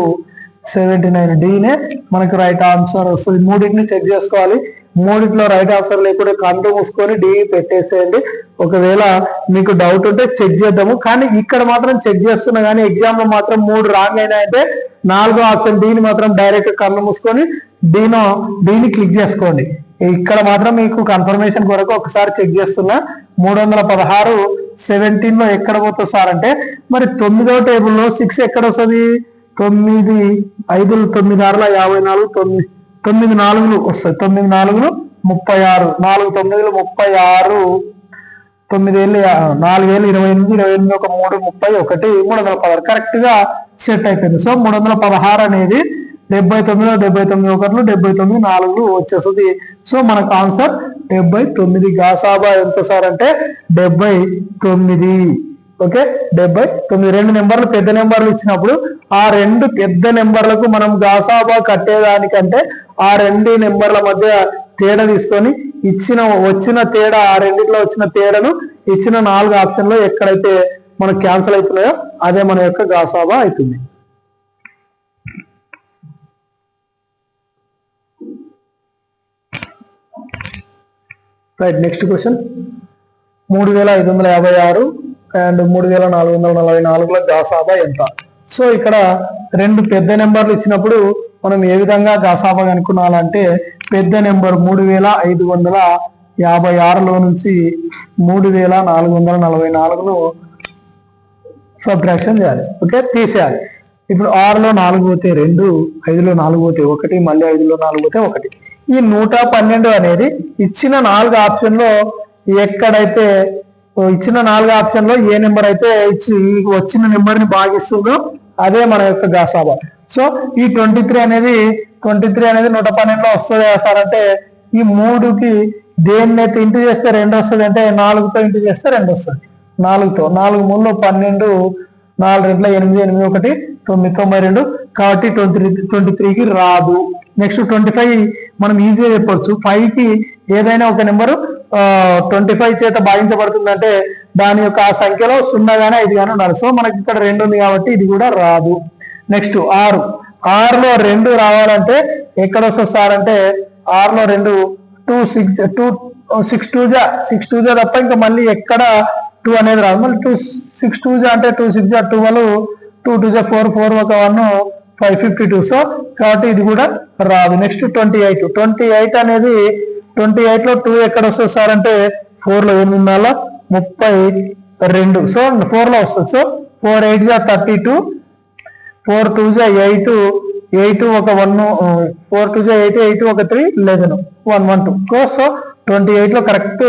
Speaker 1: 79 డీనే మనకు రైట్ ఆన్సర్ వస్తుంది. మూడింటిని చెక్ చేసుకోవాలి. మూడింటిలో రైట్ ఆన్సర్ లేకుండా కళ్ళు మూసుకొని డి పెట్టేసేయండి. ఒకవేళ మీకు డౌట్ ఉంటే చెక్ చేద్దాము. కానీ ఇక్కడ మాత్రం చెక్ చేస్తున్నా కానీ ఎగ్జామ్ లో మాత్రం 3 రాంగ్ అయినాయంటే 4వ ఆప్షన్ డీని మాత్రం డైరెక్ట్ కళ్ళు మూసుకొని డీని క్లిక్ చేసుకోండి. ఇక్కడ మాత్రం మీకు కన్ఫర్మేషన్ కొరకు ఒకసారి చెక్ చేస్తున్నా. 316 17లో ఎక్కడ పోతుంది సార్ అంటే మరి 9వ టేబుల్లో 6 ఎక్కడ వస్తుంది? 9 5 9 6 54, 9 4 వస్తాయి. 9 4 36, 4 9 36, 9 4 28, 28 ఒక 3 31, 316 కరెక్ట్ గా సెట్ అయిపోయింది. సో 316 అనేది 79లో 79 1, 79 4 వచ్చేస్తుంది. సో మనకు ఆన్సర్ 79. గాసాబా ఎంత సార్ అంటే 79. ఓకే, 79. 2 నెంబర్లు పెద్ద నెంబర్లు ఇచ్చినప్పుడు ఆ 2 పెద్ద నెంబర్లకు మనం గాసాబా కట్టేదానికంటే ఆ 2 నెంబర్ల మధ్య తేడా తీసుకొని వచ్చిన తేడా, ఆ రెండిట్లో వచ్చిన తేడాను ఇచ్చిన 4 ఆప్షన్లో ఎక్కడైతే మనకు క్యాన్సిల్ అవుతున్నాయో అదే మన యొక్క గాసాబా అవుతుంది. రైట్, నెక్స్ట్ క్వశ్చన్ 3556 అండ్ 3444ల గాసాబా ఎంత? సో ఇక్కడ రెండు పెద్ద నెంబర్లు ఇచ్చినప్పుడు మనం ఏ విధంగా గాసాబా కనుక్కున్నాలంటే పెద్ద నెంబర్ 3556లో నుంచి 3444ను సబ్ట్రాక్షన్ చేయాలి. ఓకే, తీసేయాలి. ఇప్పుడు 6లో 4 పోతే 2, 5లో 4 పోతే 1, మళ్ళీ 5లో 4 పోతే 1. ఈ 112 అనేది ఇచ్చిన 4 ఆప్షన్లో ఎక్కడైతే ఇచ్చిన 4 ఆప్షన్లో ఏ నెంబర్ అయితే వచ్చిన నెంబర్ని భాగిస్తుందో అదే మన యొక్క గాసాబా. సో ఈ 23 అనేది 112లో వస్తుంది సార్ అంటే ఈ 3కి దేన్నైతే ఇంటూ చేస్తే 2 వస్తుంది అంటే 4తో ఇంటూ చేస్తే 2 వస్తుంది. 4తో 4 3లో 12, 4 2 8 8 1 9 92 కాబట్టి 23కి రాదు. నెక్స్ట్ 25 మనం ఈజీగా చెప్పొచ్చు. 5కి ఏదైనా ఒక నెంబరు 25 చేత భాగించబడుతుందంటే దాని యొక్క ఆ సంఖ్యలో 0 గానీ 5 గానీ ఉండాలి. సో మనకి ఇక్కడ 2 ఉంది కాబట్టి ఇది కూడా రాదు. నెక్స్ట్ 6లో 2 రావాలంటే ఎక్కడ వస్తుంది సార్ అంటే 6లో 2 6 2 తప్ప ఇంకా మళ్ళీ ఎక్కడ 2 అనేది రాదు. మళ్ళీ 6 2 అంటే 2 6 12, 2 2 4 4 ఒక 1 5 52. సో కాబట్టి ఇది కూడా రాదు. నెక్స్ట్ 28 అనేది 28లో 2 ఎక్కడ వస్తుంది సార్ అంటే 4లో 8 32. సో 4లో వస్తుంది. సో 4 8 32, 4 2 8, 8 ఒక 1, 4 2 8, 8 ఒక 3 11 1 1 2. సో 28లో కరెక్ట్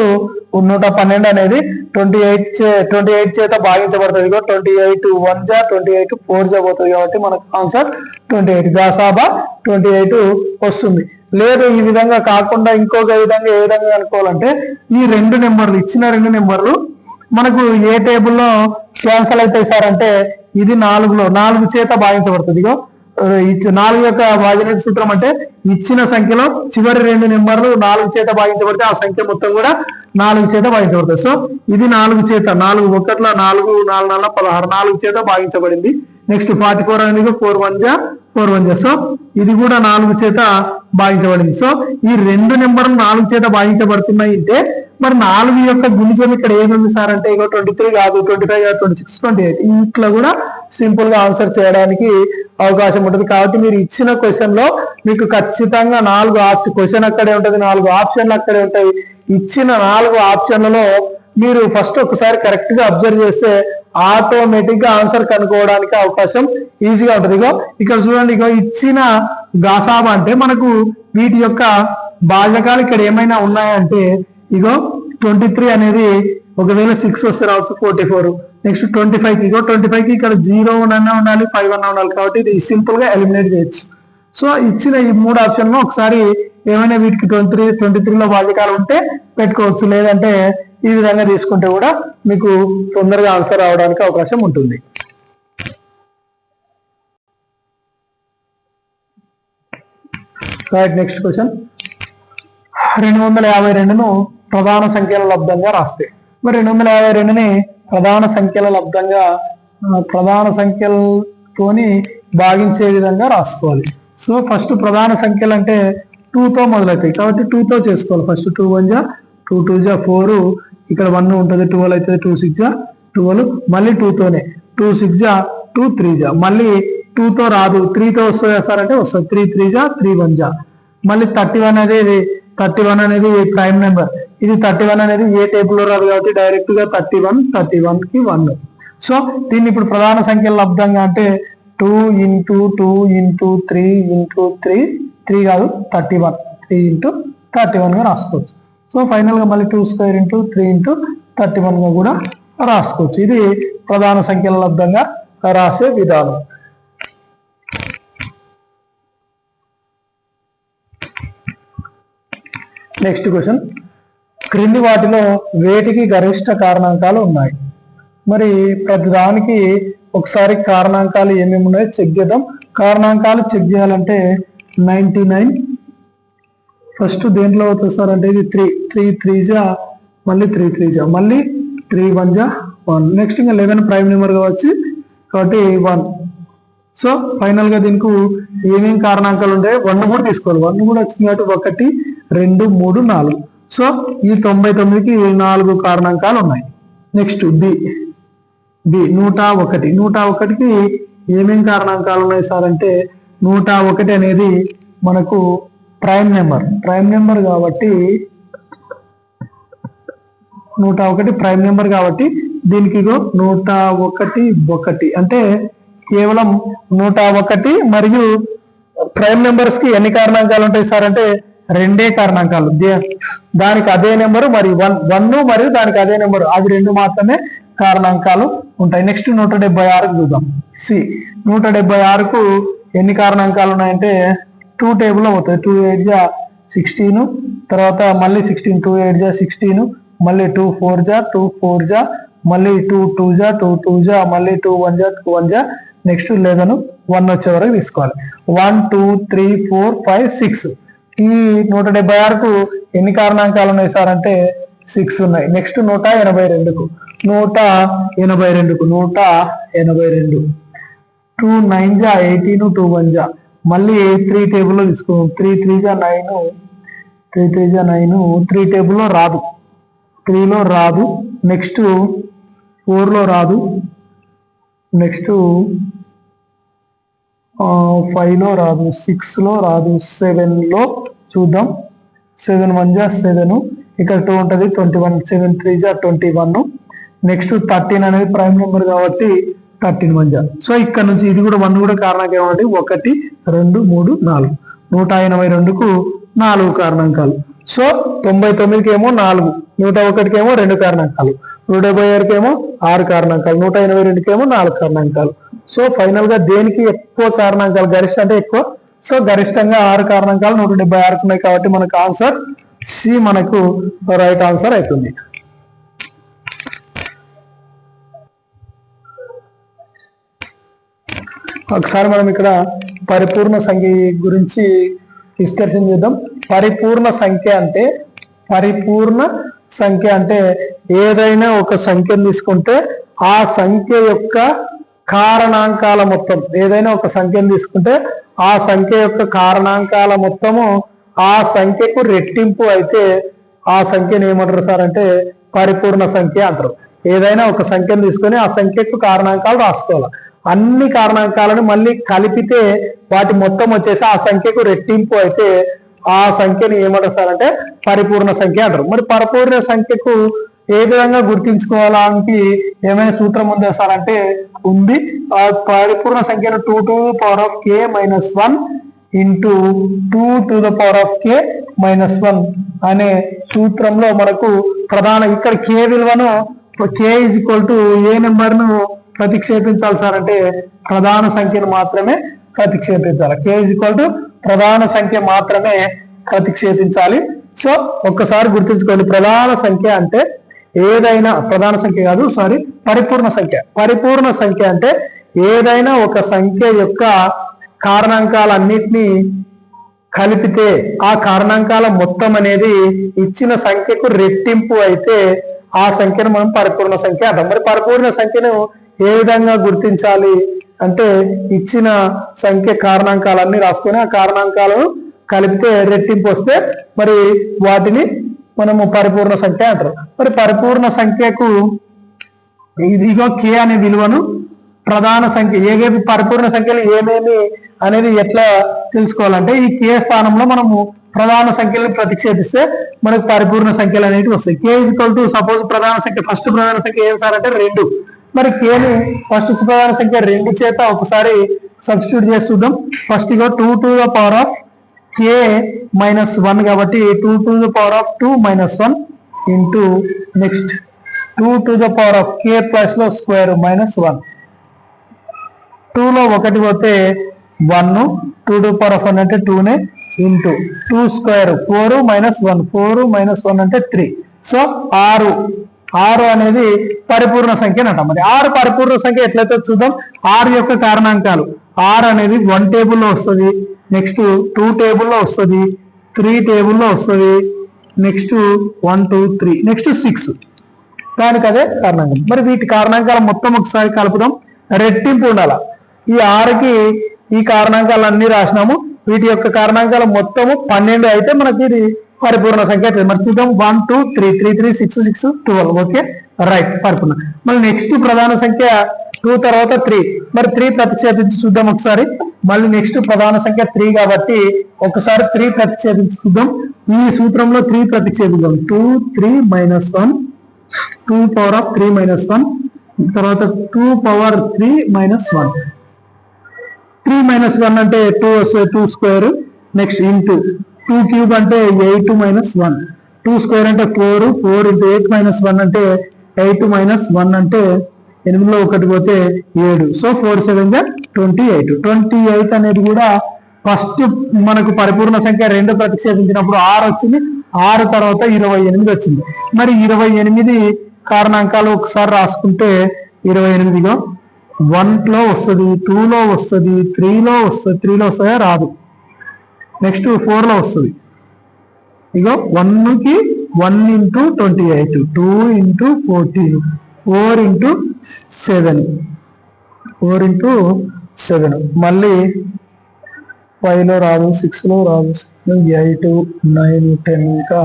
Speaker 1: 112 అనేది 28 చేత భాగించబడుతుంది. 28 1 28 4 పోతుంది కాబట్టి మనకు ఆన్సర్ 28. గాసాబా 28 వస్తుంది. లేదు ఈ విధంగా కాకుండా ఇంకొక విధంగా ఏ విధంగా అనుకోవాలంటే ఈ ఇచ్చిన రెండు నెంబర్లు మనకు ఏ టేబుల్లో క్యాన్సల్ అవుతాయి సార్ అంటే ఇది 4 చేత భాగించబడుతుంది. 4 యొక్క భాజన సూత్రం అంటే ఇచ్చిన సంఖ్యలో చివరి 2 నెంబర్లు 4 చేత భాగించబడితే ఆ సంఖ్య మొత్తం కూడా 4 చేత భాగించబడుతుంది. సో ఇది 4 చేత 4 1 4 4 16 4 చేత భాగించబడింది. నెక్స్ట్ 44 అనేది 4 1 సో ఇది కూడా 4 చేత భాగించబడింది. సో ఈ 2 నెంబర్లు 4 చేత భాగించబడుతున్నాయి అంటే మరి 4 యొక్క గుణిజం ఇక్కడ ఏముంది సార్ అంటే 23 కాదు, 25 కాదు, 26 28. ఇట్లా కూడా సింపుల్ గా ఆన్సర్ చేయడానికి అవకాశం ఉంటుంది. కాబట్టి మీరు ఇచ్చిన క్వశ్చన్ లో మీకు ఖచ్చితంగా 4 క్వశ్చన్ అక్కడే ఉంటుంది, 4 ఆప్షన్లు అక్కడే ఉంటాయి. ఇచ్చిన 4 ఆప్షన్లలో మీరు ఫస్ట్ ఒకసారి కరెక్ట్ గా అబ్జర్వ్ చేస్తే ఆటోమేటిక్ గా ఆన్సర్ కనుక్కోవడానికి అవకాశం ఈజీగా ఉంటుంది. ఇక్కడ చూడండి, ఇచ్చిన గాసాబా అంటే మనకు వీటి యొక్క భాజకాలు ఇక్కడ ఏమైనా ఉన్నాయంటే 23 అనేది ఒకవేళ 6 వస్తే రావచ్చు 44. నెక్స్ట్ 25కి ఇక్కడ 0 అన్నా ఉండాలి, 5 అన్నా ఉండాలి. కాబట్టి ఇది సింపుల్ గా ఎలిమినేట్ చేయొచ్చు. సో ఇచ్చిన ఈ 3 ఆప్షన్ ఒకసారి ఏమైనా వీటికి 23లో భాజకాలు ఉంటే పెట్టుకోవచ్చు, లేదంటే ఈ విధంగా తీసుకుంటే కూడా మీకు తొందరగా ఆన్సర్ అవడానికి అవకాశం ఉంటుంది. రైట్, నెక్స్ట్ క్వశ్చన్ 252ను ప్రధాన సంఖ్యల లబ్ధంగా రాస్తే మరి 252ని ప్రధాన సంఖ్యలతోని భాగించే విధంగా రాసుకోవాలి. సో ఫస్ట్ ప్రధాన సంఖ్యలు అంటే 2తో మొదలవుతాయి కాబట్టి 2తో చేసుకోవాలి. ఫస్ట్ 2 1 2 2 4, ఇక్కడ 1 ఉంటుంది, 12 అవుతుంది, 2 6 12, మళ్ళీ 2తోనే 2 6 2 3 మళ్ళీ 2తో రాదు, 3తో వస్తుంది సార్ అంటే వస్తుంది, 3 3 3 1 మళ్ళీ 31 అనేది ప్రైమ్ నెంబర్. ఇది 31 అనేది ఏ టేబుల్లో రాదు కాబట్టి డైరెక్ట్ గా 31కి 1. సో దీన్ని ఇప్పుడు ప్రధాన సంఖ్యల లబ్ధంగా అంటే 2 × 2 × 3 × 3 కాదు 31, 3 × 31 గా రాసుకోవచ్చు. సో ఫైనల్ గా మళ్ళీ 2² × 3 × 31 గా కూడా రాసుకోవచ్చు. ఇది ప్రధాన సంఖ్యల లబ్ధంగా రాసే విధానం. నెక్స్ట్ క్వశ్చన్, క్రింది వాటిలో వేటికి గరిష్ట కారణాంకాలు ఉన్నాయి? మరి ప్రతిదానికి ఒకసారి కారణాంకాలు ఏమేమి ఉన్నాయో చెక్ చేద్దాం. కారణాంకాలు చెక్ చేయాలంటే 99 ఫస్ట్ దేంట్లో అవుతుంది సార్ అంటే ఇది 3 3 మళ్ళీ 3 3 మళ్ళీ 3 1 1. నెక్స్ట్ ఇంకా 11 ప్రైమ్ నెంబర్ కావచ్చు కాబట్టి 1. సో ఫైనల్ గా దీనికి ఏమేమి కారణాంకాలు ఉంటాయి 1 కూడా తీసుకోవాలి. 1 కూడా వచ్చింది కాబట్టి 1 2 3 4. సో ఈ 99కి 4 కారణాంకాలు ఉన్నాయి. Next B 101. 101కి ఏమేం కారణాంకాలు ఉన్నాయి సార్ అంటే 101 అనేది మనకు ప్రైమ్ నెంబర్ కాబట్టి 101 ప్రైమ్ నెంబర్ కాబట్టి దీనికి 101 అంటే కేవలం 101 మరియు ప్రైమ్ నెంబర్స్ కి ఎన్ని కారణాంకాలు ఉంటాయి సార్ అంటే 2 కారణాంకాలు. దానికి అదే నెంబరు మరియు 1 మరియు దానికి అదే నెంబరు, అవి 2 మాత్రమే కారణాంకాలు ఉంటాయి. నెక్స్ట్ 176 చూద్దాం. 176కు ఎన్ని కారణాంకాలు ఉన్నాయంటే 2 టేబుల్ అవుతాయి. 2 8 జా 16, తర్వాత మళ్ళీ 16, 2 8 జా 16, మళ్ళీ 2 4 జా 2 4 జా, మళ్ళీ 2 2 జా 2 2 జా, మళ్ళీ 2 1 జా 2 1 జా, నెక్స్ట్ 11 1 వచ్చే వరకు తీసుకోవాలి. 1 2 3 4 5 6 ఈ 176కు ఎన్ని కారణాంకాలు ఉన్నాయి సార్ అంటే 6 ఉన్నాయి. నెక్స్ట్ 182కు 182 2 9 జా 18, 2 1 జా, మళ్ళీ 3 టేబుల్లో తీసుకున్నాం. 3 3 జా 9, 3 టేబుల్లో రాదు, 3లో రాదు. నెక్స్ట్ 4లో రాదు, నెక్స్ట్ 5లో రాదు, 6లో రాదు, 7లో చూద్దాం. 7 1 జా 7, ఇక్కడ 2 ఉంటుంది 21, 7 3 జా 21. నెక్స్ట్ 13 అనేది ప్రైమ్ నెంబర్ కాబట్టి 13 1 జా. సో ఇక్కడ నుంచి ఇది కూడా 1 కూడా కారణాంకం ఏమంటే 1 2 3 4. 182కు 4 కారణాంకాలు. సో 99కి ఏమో 4, 101కి ఏమో 2 కారణాంకాలు, 176కి ఏమో 6 కారణాంకాలు, 182కి ఏమో 4 కారణాంకాలు. సో ఫైనల్ గా దేనికి ఎక్కువ కారణాంకాలు, గరిష్ట అంటే ఎక్కువ. సో గరిష్టంగా 6 కారణాంకాలు 176కు ఉన్నాయి కాబట్టి మనకు ఆన్సర్ సి మనకు రైట్ ఆన్సర్ అవుతుంది. ఒకసారి మనం ఇక్కడ పరిపూర్ణ సంఖ్య గురించి డిస్కషన్ చేద్దాం. పరిపూర్ణ సంఖ్య అంటే ఏదైనా ఒక సంఖ్యను తీసుకుంటే ఆ సంఖ్య యొక్క కారణాంకాల మొత్తం, ఏదైనా ఒక సంఖ్యను తీసుకుంటే ఆ సంఖ్య యొక్క కారణాంకాల మొత్తము ఆ సంఖ్యకు రెట్టింపు అయితే ఆ సంఖ్యను ఏమంటారు సార్ అంటే పరిపూర్ణ సంఖ్య అంటారు. ఏదైనా ఒక సంఖ్యను తీసుకొని ఆ సంఖ్యకు కారణాంకాలు రాసుకోవాలి. అన్ని కారణాంకాలను మళ్ళీ కలిపితే వాటి మొత్తం వచ్చేసి ఆ సంఖ్యకు రెట్టింపు అయితే ఆ సంఖ్యని ఏమంటారు సార్ అంటే పరిపూర్ణ సంఖ్య అంటారు. మరి పరిపూర్ణ సంఖ్యకు ఏ విధంగా గుర్తించుకోవాలంటే ఏమైనా సూత్రం ఉందా సార్ అంటే ఉంది. ఆ పరిపూర్ణ సంఖ్యను 2 to the power of k minus 1 into 2 to the power of k minus 1 అనే సూత్రంలో మనకు ఇక్కడ k విలువను k is equal to A number ను ప్రతిక్షేపించాలి సార్ అంటే ప్రధాన సంఖ్యను మాత్రమే ప్రతిక్షేపించాలి. k is equal to ప్రధాన సంఖ్య మాత్రమే ప్రతిక్షేపించాలి. సో ఒక్కసారి గుర్తుంచుకోండి, ప్రధాన సంఖ్య అంటే ఏదైనా, ప్రధాన సంఖ్య కాదు సారీ పరిపూర్ణ సంఖ్య అంటే ఏదైనా ఒక సంఖ్య యొక్క కారణాంకాలన్నిటినీ కలిపితే ఆ కారణాంకాల మొత్తం అనేది ఇచ్చిన సంఖ్యకు రెట్టింపు అయితే ఆ సంఖ్యను మనం పరిపూర్ణ సంఖ్య అంటాం. మరి పరిపూర్ణ సంఖ్యను ఏ విధంగా గుర్తించాలి అంటే ఇచ్చిన సంఖ్య కారణాంకాలన్నీ రాసుకొని ఆ కారణాంకాలను కలిపితే రెట్టింపు వస్తే మరి వాటిని మనము పరిపూర్ణ సంఖ్య అంటారు. మరి పరిపూర్ణ సంఖ్యకు ఇదిగో k అనే విలువను ప్రధాన సంఖ్య ఏవేవి పరిపూర్ణ సంఖ్యలు ఏమేమి అనేది ఎట్లా తెలుసుకోవాలంటే ఈ k స్థానంలో మనము ప్రధాన సంఖ్యలను ప్రతిక్షేపిస్తే మనకు పరిపూర్ణ సంఖ్యలు అనేవి వస్తాయి. k is equal to suppose ప్రధాన సంఖ్య ఫస్ట్ ప్రధాన సంఖ్య ఏం సార్ అంటే 2. మరి k ని ఫస్ట్ ప్రధాన సంఖ్య 2 చేత ఒకసారి సబ్స్టిట్యూట్ చేసి చూద్దాం. First ego 2 to the power of k minus 1 కాబట్టి 2 to the power of 2 minus 1 into next 2 to the power of k plus లో స్క్వేర్ minus 1. 2లో 1 పోతే 1, 2 to the power of 1 అంటే 2నే ఇంటూ 2 స్క్వేర్ 4 minus 1, 4 minus 1 అంటే 3. So 6 అనేది పరిపూర్ణ సంఖ్య అంటాం. మరి 6 పరిపూర్ణ సంఖ్య ఎట్లయితే చూద్దాం. 6 యొక్క కారణాంకాలు 6 అనేది 1 టేబుల్లో వస్తుంది, నెక్స్ట్ 2 టేబుల్లో వస్తుంది, 3 టేబుల్లో వస్తుంది, నెక్స్ట్ 1 2 3 నెక్స్ట్ 6 దానికి అదే కారణాంకం. మరి వీటి కారణాంకాల మొత్తం ఒకసారి కలుపుదాం. రెట్టింపు ఉండాల. ఈ 6కి ఈ కారణాంకాలు అన్ని రాసినాము. వీటి యొక్క కారణాంకాల మొత్తము 12 అయితే మనకి ఇది పరిపూర్ణ సంఖ్య మరి చూద్దాం 1 2 3 3 3 6 6 12 ఓకే రైట్ పరిపూర్ణ. మళ్ళీ నెక్స్ట్ ప్రధాన సంఖ్య 2 తర్వాత 3 మరి 3 ప్రతిక్షేపించి చూద్దాం ఒకసారి. మళ్ళీ నెక్స్ట్ ప్రధాన సంఖ్య 3 కాబట్టి ఒకసారి 3 ప్రతిక్షేపించి చూద్దాం. ఈ సూత్రంలో 3 ప్రతిక్షేపిద్దాం. 2 3 -1 2 పవర్ ఆఫ్ 3 -1 తర్వాత 2 పవర్ 3 -1 3 -1 అంటే 2 వస్తే 2 స్క్వేర్ నెక్స్ట్ ఇంటూ 2 క్యూబ్ అంటే 8 -1 2 స్క్వేర్ అంటే 4 4 ఇంటూ 8 -1 అంటే 8 -1 అంటే 8లో 1 పోతే 7 సో 4 7 28 28 అనేది కూడా ఫస్ట్ మనకు పరిపూర్ణ సంఖ్య 2 ప్రతిక్షేపించినప్పుడు 6 వచ్చింది 6 తర్వాత 28 వచ్చింది. మరి 28 కారణాంకాలు ఒకసారి రాసుకుంటే 28గా 1 లో వస్తుంది 2 లో వస్తుంది 3 లో వస్తుంది 3 లో వస్తుందా రాదు నెక్స్ట్ 4 లో వస్తుంది. ఇగో 1 కి 1 ఇంటూ 28 2 ఇంటూ 14 4 ఇంటూ 7 4 ఇంటూ 7 మళ్ళీ 5 లో రాదు 6 లో రాదు 8 9 10 ఇంకా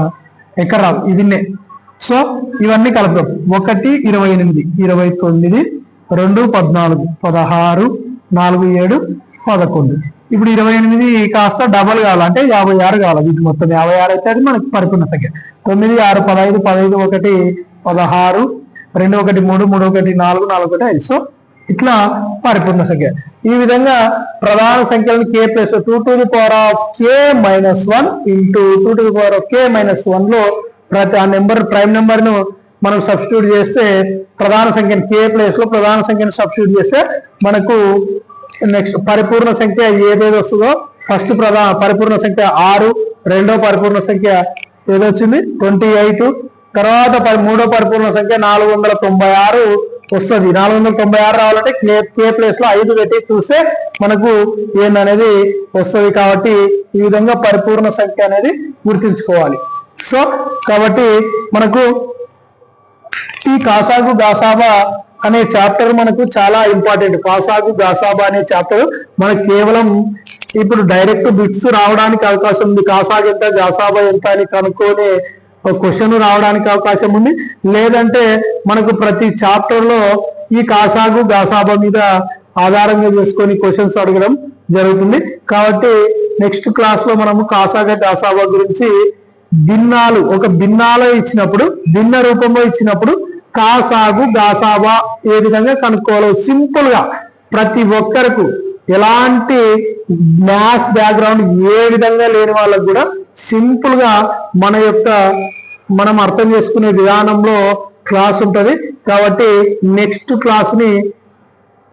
Speaker 1: ఎక్కడ రాదు ఇదిన్నే. సో ఇవన్నీ కలుపుతాం 1 28 29 2 14 16 4 7 11 ఇప్పుడు 28 కాస్త డబల్ కావాలి అంటే 56 కావాలి. వీటి మొత్తం 56 అయితే అది మనకి పరిపూర్ణ సంఖ్య. 9 6 15 15 1 16 2 1 3 3 1 4 4 1 5 సో ఇట్లా పరిపూర్ణ సంఖ్య. ఈ విధంగా ప్రధాన సంఖ్యలను k plus 2 to the power of k minus 1 into 2 to the power of k minus 1 లో ప్రతి ఆ నెంబర్ ప్రైమ్ నెంబర్ ను మనం సబ్స్టిట్యూట్ చేస్తే ప్రధాన సంఖ్యను k ప్లేస్ లో ప్రధాన సంఖ్యను సబ్స్టిట్యూట్ చేస్తే మనకు నెక్స్ట్ పరిపూర్ణ సంఖ్య ఏదేది వస్తుందో ఫస్ట్ పరిపూర్ణ సంఖ్య 6 రెండో పరిపూర్ణ సంఖ్య ఏదొచ్చింది 28 తర్వాత మూడో పరిపూర్ణ సంఖ్య 496 వస్తుంది. 496 రావాలంటే k ప్లేస్ లో 5 పెట్టి చూస్తే మనకు ఏందనేది వస్తుంది. కాబట్టి ఈ విధంగా పరిపూర్ణ సంఖ్య అనేది గుర్తుంచుకోవాలి. సో కాబట్టి మనకు ఈ కాసాగు గాసాబా అనే చాప్టర్ మనకు చాలా ఇంపార్టెంట్. కాసాగు గాసాబా అనే చాప్టర్ మనకు కేవలం ఇప్పుడు డైరెక్ట్ బిట్స్ రావడానికి అవకాశం ఉంది. కాసాగు ఎంత గాసాబా ఎంత అని కనుక్కొని క్వశ్చన్ రావడానికి అవకాశం ఉంది. లేదంటే మనకు ప్రతి చాప్టర్ లో ఈ కాసాగు గాసాబా మీద ఆధారంగా చేసుకొని క్వశ్చన్స్ అడగడం జరుగుతుంది. కాబట్టి నెక్స్ట్ క్లాస్ లో మనము కాసాగా గాసాబా గురించి భిన్నాలు ఒక భిన్నాలో ఇచ్చినప్పుడు భిన్న రూపంలో ఇచ్చినప్పుడు కాసాగు గాసాబా ఏ విధంగా కనుక్కోవాలో సింపుల్ గా ప్రతి ఒక్కరికి ఎలాంటి మ్యాథ్స్ బ్యాక్గ్రౌండ్ ఏ విధంగా లేని వాళ్ళకు కూడా సింపుల్ గా మనం అర్థం చేసుకునే విధానంలో క్లాస్ ఉంటుంది. కాబట్టి నెక్స్ట్ క్లాస్ ని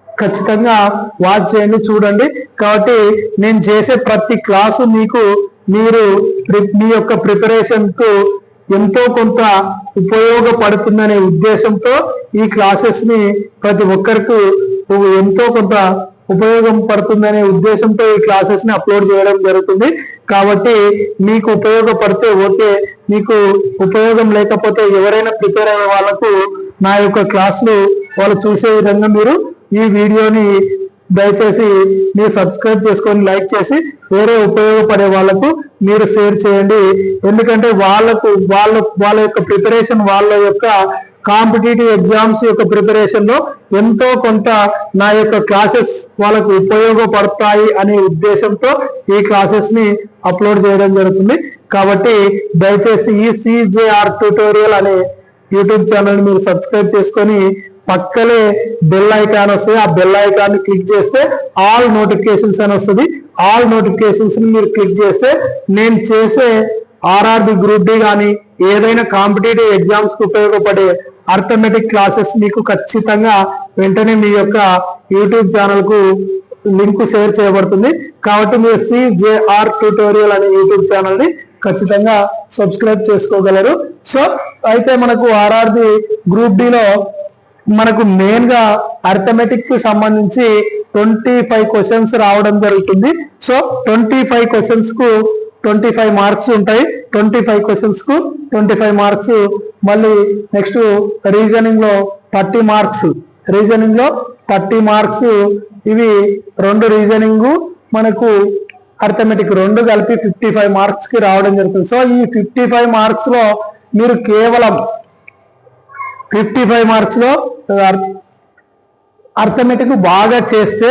Speaker 1: ఖచ్చితంగా వాచ్ చేయండి చూడండి. కాబట్టి నేను చేసే ప్రతి క్లాసు మీరు మీ యొక్క ప్రిపరేషన్ కు ఎంతో కొంత ఉపయోగపడుతుందనే ఉద్దేశంతో ఈ క్లాసెస్ ని ప్రతి ఒక్కరికి ఎంతో కొంత ఉపయోగం పడుతుందనే ఉద్దేశంతో ఈ క్లాసెస్ ని అప్లోడ్ చేయడం జరుగుతుంది. కాబట్టి మీకు ఉపయోగపడితే ఓకే, మీకు ఉపయోగం లేకపోతే ఎవరైనా ప్రిపేర్ అయిన వాళ్ళకు నా యొక్క క్లాసులు వాళ్ళు చూసే విధంగా మీరు ఈ వీడియోని దయచేసి మీరు సబ్స్క్రైబ్ చేసుకొని లైక్ చేసి వేరే ఉపయోగపడే వాళ్ళకు మీరు షేర్ చేయండి. ఎందుకంటే వాళ్ళ యొక్క ప్రిపరేషన్ వాళ్ళ యొక్క కాంపిటేటివ్ ఎగ్జామ్స్ యొక్క ప్రిపరేషన్ లో ఎంతో కొంత నా యొక్క క్లాసెస్ వాళ్ళకు ఉపయోగపడతాయి అనే ఉద్దేశంతో ఈ క్లాసెస్ ని అప్లోడ్ చేయడం జరుగుతుంది. కాబట్టి దయచేసి ఈ CJR ట్యూటోరియల్ అనే యూట్యూబ్ ఛానల్ ని మీరు సబ్స్క్రైబ్ చేసుకొని పక్కనే బెల్ ఐకాన్ వస్తుంది. ఆ బెల్ ఐకాన్ ని క్లిక్ చేస్తే ఆల్ నోటిఫికేషన్స్ అని వస్తుంది. ఆల్ నోటిఫికేషన్స్ ని మీరు క్లిక్ చేస్తే నేను చేసే RRB గ్రూప్ డి కానీ ఏదైనా కాంపిటేటివ్ ఎగ్జామ్స్ కు ఉపయోగపడే అర్థమెటిక్ క్లాసెస్ మీకు ఖచ్చితంగా వెంటనే మీ యొక్క యూట్యూబ్ ఛానల్ కు లింక్ షేర్ చేయబడుతుంది. కాబట్టి మీరు CJR ట్యూటోరియల్ అనే యూట్యూబ్ ఛానల్ ని ఖచ్చితంగా సబ్స్క్రైబ్ చేసుకోగలరు. సో అయితే మనకు RRB గ్రూప్ డిలో మనకు మెయిన్ గా అర్థమెటిక్ కి సంబంధించి 25 క్వశ్చన్స్ రావడం జరుగుతుంది. సో 25 క్వశ్చన్స్ కు 25 మార్క్స్ ఉంటాయి. 25 క్వశ్చన్స్ కు 25 మార్క్స్. మళ్ళీ నెక్స్ట్ రీజనింగ్ లో 30 మార్క్స్. రీజనింగ్ లో 30 మార్క్స్. ఇవి 2 రీజనింగ్ మనకు అర్థమెటిక్ రెండు కలిపి 55 మార్క్స్ కి రావడం జరుగుతుంది. సో ఈ 55 మార్క్స్ లో మీరు కేవలం 55 మార్క్స్ లో అర్థమెటిక్ బాగా చేస్తే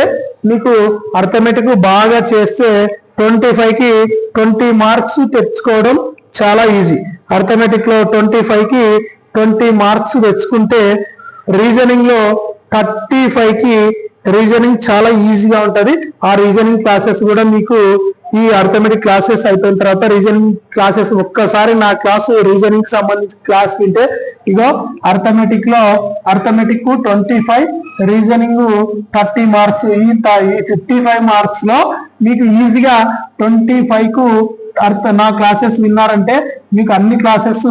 Speaker 1: మీకు అర్థమెటిక్ బాగా చేస్తే 25 కి 20 మార్క్స్ తెచ్చుకోవడం చాలా ఈజీ. అర్థమెటిక్ లో 25 కి 20 మార్క్స్ తెచ్చుకుంటే రీజనింగ్ లో 35 కి రీజనింగ్ చాలా ఈజీగా ఉంటది. ఆ రీజనింగ్ క్లాసెస్ కూడా మీకు ఈ అర్థమెటిక్ క్లాసెస్ అయిపోయిన తర్వాత రీజనింగ్ క్లాసెస్ ఒక్కసారి నా క్లాసు రీజనింగ్ కి సంబంధించి క్లాస్ వింటే ఇగో అర్థమెటిక్ లో అర్థమెటిక్ 25 రీజనింగ్ 30 మార్క్స్ ఈ 55 మార్క్స్ లో మీకు ఈజీగా 25 కు నా క్లాసెస్ విన్నారంటే మీకు అన్ని క్లాసెస్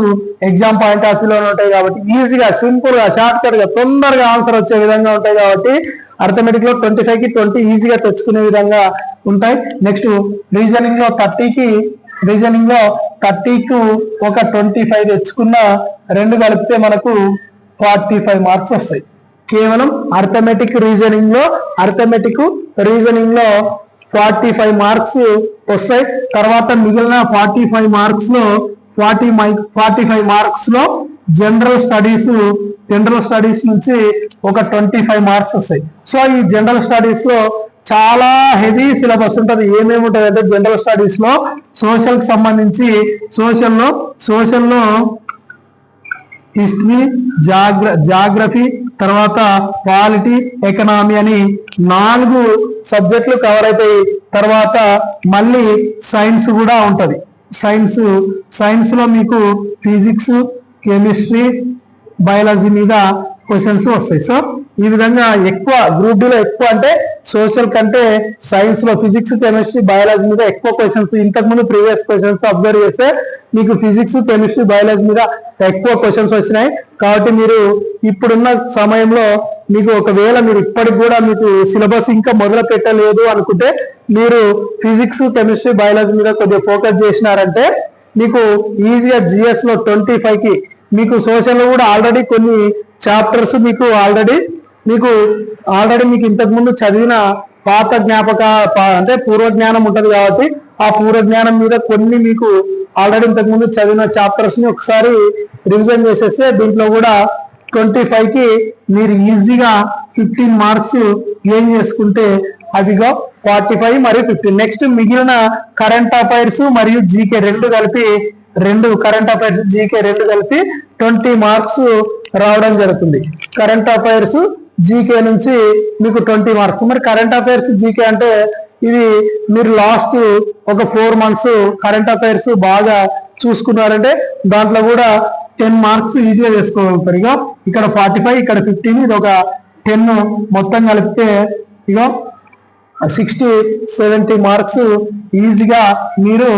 Speaker 1: ఎగ్జామ్ పాయింట్ ఆఫ్ వ్యూలో ఉంటాయి కాబట్టి ఈజీగా సింపుల్ గా షార్ట్ కట్ గా తొందరగా ఆన్సర్ వచ్చే విధంగా ఉంటాయి కాబట్టి అర్థమెటిక్ లో 25 కి 20 ఈజీగా తెచ్చుకునే విధంగా ఉంటాయి. నెక్స్ట్ రీజనింగ్ లో 30 కు ఒక 25 తెచ్చుకున్న రెండు కలిపితే మనకు 45 మార్క్స్ వస్తాయి. కేవలం అర్థమెటిక్ రీజనింగ్ లో 45 మార్క్స్ వస్తాయి. తర్వాత మిగిలిన 45 మార్క్స్ లో 45 మార్క్స్ లో జనరల్ స్టడీస్ నుంచి ఒక 25 మార్క్స్ వస్తాయి. సో ఈ జనరల్ స్టడీస్ లో చాలా హెవీ సిలబస్ ఉంటుంది. ఏమేమి ఉంటుంది అంటే జనరల్ స్టడీస్ లో సోషల్ కి సంబంధించి సోషల్ లో హిస్టరీ, జాగ్రఫీ, తర్వాత పాలిటీ, ఎకనామీ అని 4 సబ్జెక్టులు కవర్ అవుతాయి. తర్వాత మళ్ళీ సైన్స్ కూడా ఉంటది. సైన్స్ లో మీకు ఫిజిక్స్, కెమిస్ట్రీ, బయాలజీ మీద క్వశ్చన్స్ వస్తాయి. సో ఈ విధంగా ఎక్కువ గ్రూప్ డి లో ఎక్కువ అంటే సోషల్ కంటే సైన్స్ లో ఫిజిక్స్, కెమిస్ట్రీ, బయాలజీ మీద ఎక్కువ క్వశ్చన్స్. ఇంతకుముందు ప్రీవియస్ క్వశ్చన్స్ అబ్జర్వ్ చేస్తే మీకు ఫిజిక్స్, కెమిస్ట్రీ, బయాలజీ మీద ఎక్కువ క్వశ్చన్స్ వచ్చినాయి. కాబట్టి మీరు ఇప్పుడున్న సమయంలో మీకు ఒకవేళ మీరు ఇప్పటికి కూడా మీకు సిలబస్ ఇంకా మొదలు పెట్టలేదు అనుకుంటే మీరు ఫిజిక్స్, కెమిస్ట్రీ, బయాలజీ మీద కొద్దిగా ఫోకస్ చేసినారంటే మీకు ఈజీగా జిఎస్ లో 25 కి మీకు సోషల్ లో కూడా ఆల్రెడీ కొన్ని చాప్టర్స్ మీకు ఆల్రెడీ మీకు ఇంతకు ముందు చదివిన పాత అంటే పూర్వజ్ఞానం ఉంటది కాబట్టి ఆ పూర్వజ్ఞానం మీద కొన్ని మీకు ఆల్రెడీ ఇంతకు ముందు చదివిన చాప్టర్స్ ని ఒకసారి రివిజన్ చేసేస్తే దీంట్లో కూడా 25 కి మీరు ఈజీగా 15 మార్క్స్ గెయిన్ చేసుకుంటే అదిగా 45 మరియు 15. నెక్స్ట్ మిగిలిన కరెంట్ అఫైర్స్ మరియు జీకే రెండు కలిపి కరెంట్ అఫైర్స్ జీకే రెండు కలిపి 20 మార్క్స్ రావడం జరుగుతుంది. కరెంట్ అఫైర్స్ జీకే నుంచి మీకు 20 మార్క్స్. మరి కరెంట్ అఫైర్స్ జీకే అంటే ఇది మీరు లాస్ట్ ఒక 4 months కరెంట్ అఫైర్స్ బాగా చూసుకున్నారంటే దాంట్లో కూడా 10 మార్క్స్ ఈజీగా చేసుకోగలుగుతారు. ఇక ఇక్కడ 45, ఇక్కడ 15, ఇది ఒక 10 మొత్తం కలిపితే ఇక 60-70 మార్క్స్ ఈజీగా మీరు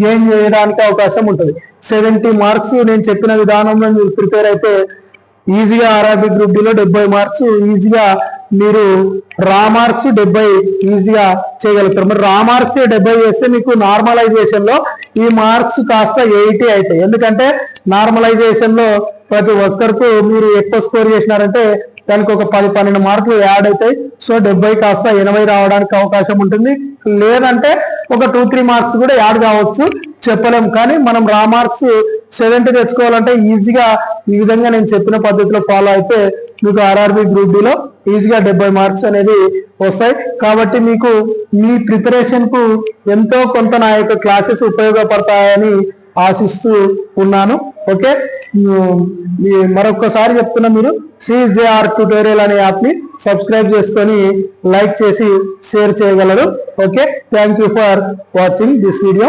Speaker 1: గెయిన్ చేయడానికి అవకాశం ఉంటుంది. 70 మార్క్స్ నేను చెప్పిన విధానంలో మీరు ప్రిపేర్ అయితే ఈజీగా ఆర్ఆర్బీ గ్రూప్ డిలో 70 మార్క్స్ ఈజీగా మీరు రా మార్క్స్ 70 ఈజీగా చేయగలుగుతారు. మరి రా మార్క్స్ 70 చేస్తే మీకు నార్మలైజేషన్ లో ఈ మార్క్స్ కాస్త 80 అవుతాయి. ఎందుకంటే నార్మలైజేషన్ లో ప్రతి ఒక్కరికి మీరు ఎక్కువ స్కోర్ చేసినారంటే దానికి ఒక 10-12 మార్కులు యాడ్ అవుతాయి. సో 70 కాస్త 80 రావడానికి అవకాశం ఉంటుంది. లేదంటే ఒక 2-3 మార్క్స్ కూడా యాడ్ కావచ్చు, చెప్పలేం. కానీ మనం రా మార్క్స్ 70 తెచ్చుకోవాలంటే ఈజీగా ఈ విధంగా నేను చెప్పిన పద్ధతిలో ఫాలో అయితే మీకు ఆర్ఆర్బీ గ్రూప్ డిలో ఈజీగా 70 మార్క్స్ అనేది వస్తాయి. కాబట్టి మీకు మీ ప్రిపరేషన్ కు ఎంతో కొంత నా యొక్క క్లాసెస్ ఉపయోగపడతాయని ఆశిస్తూ ఉన్నాను. ఓకే, మరొకసారి చెప్తున్నా, మీరు CJR ట్యూటోరియల్ అనే యాప్ ని సబ్స్క్రైబ్ చేసుకొని లైక్ చేసి షేర్ చేయగలరు. Okay, thank you for watching this video.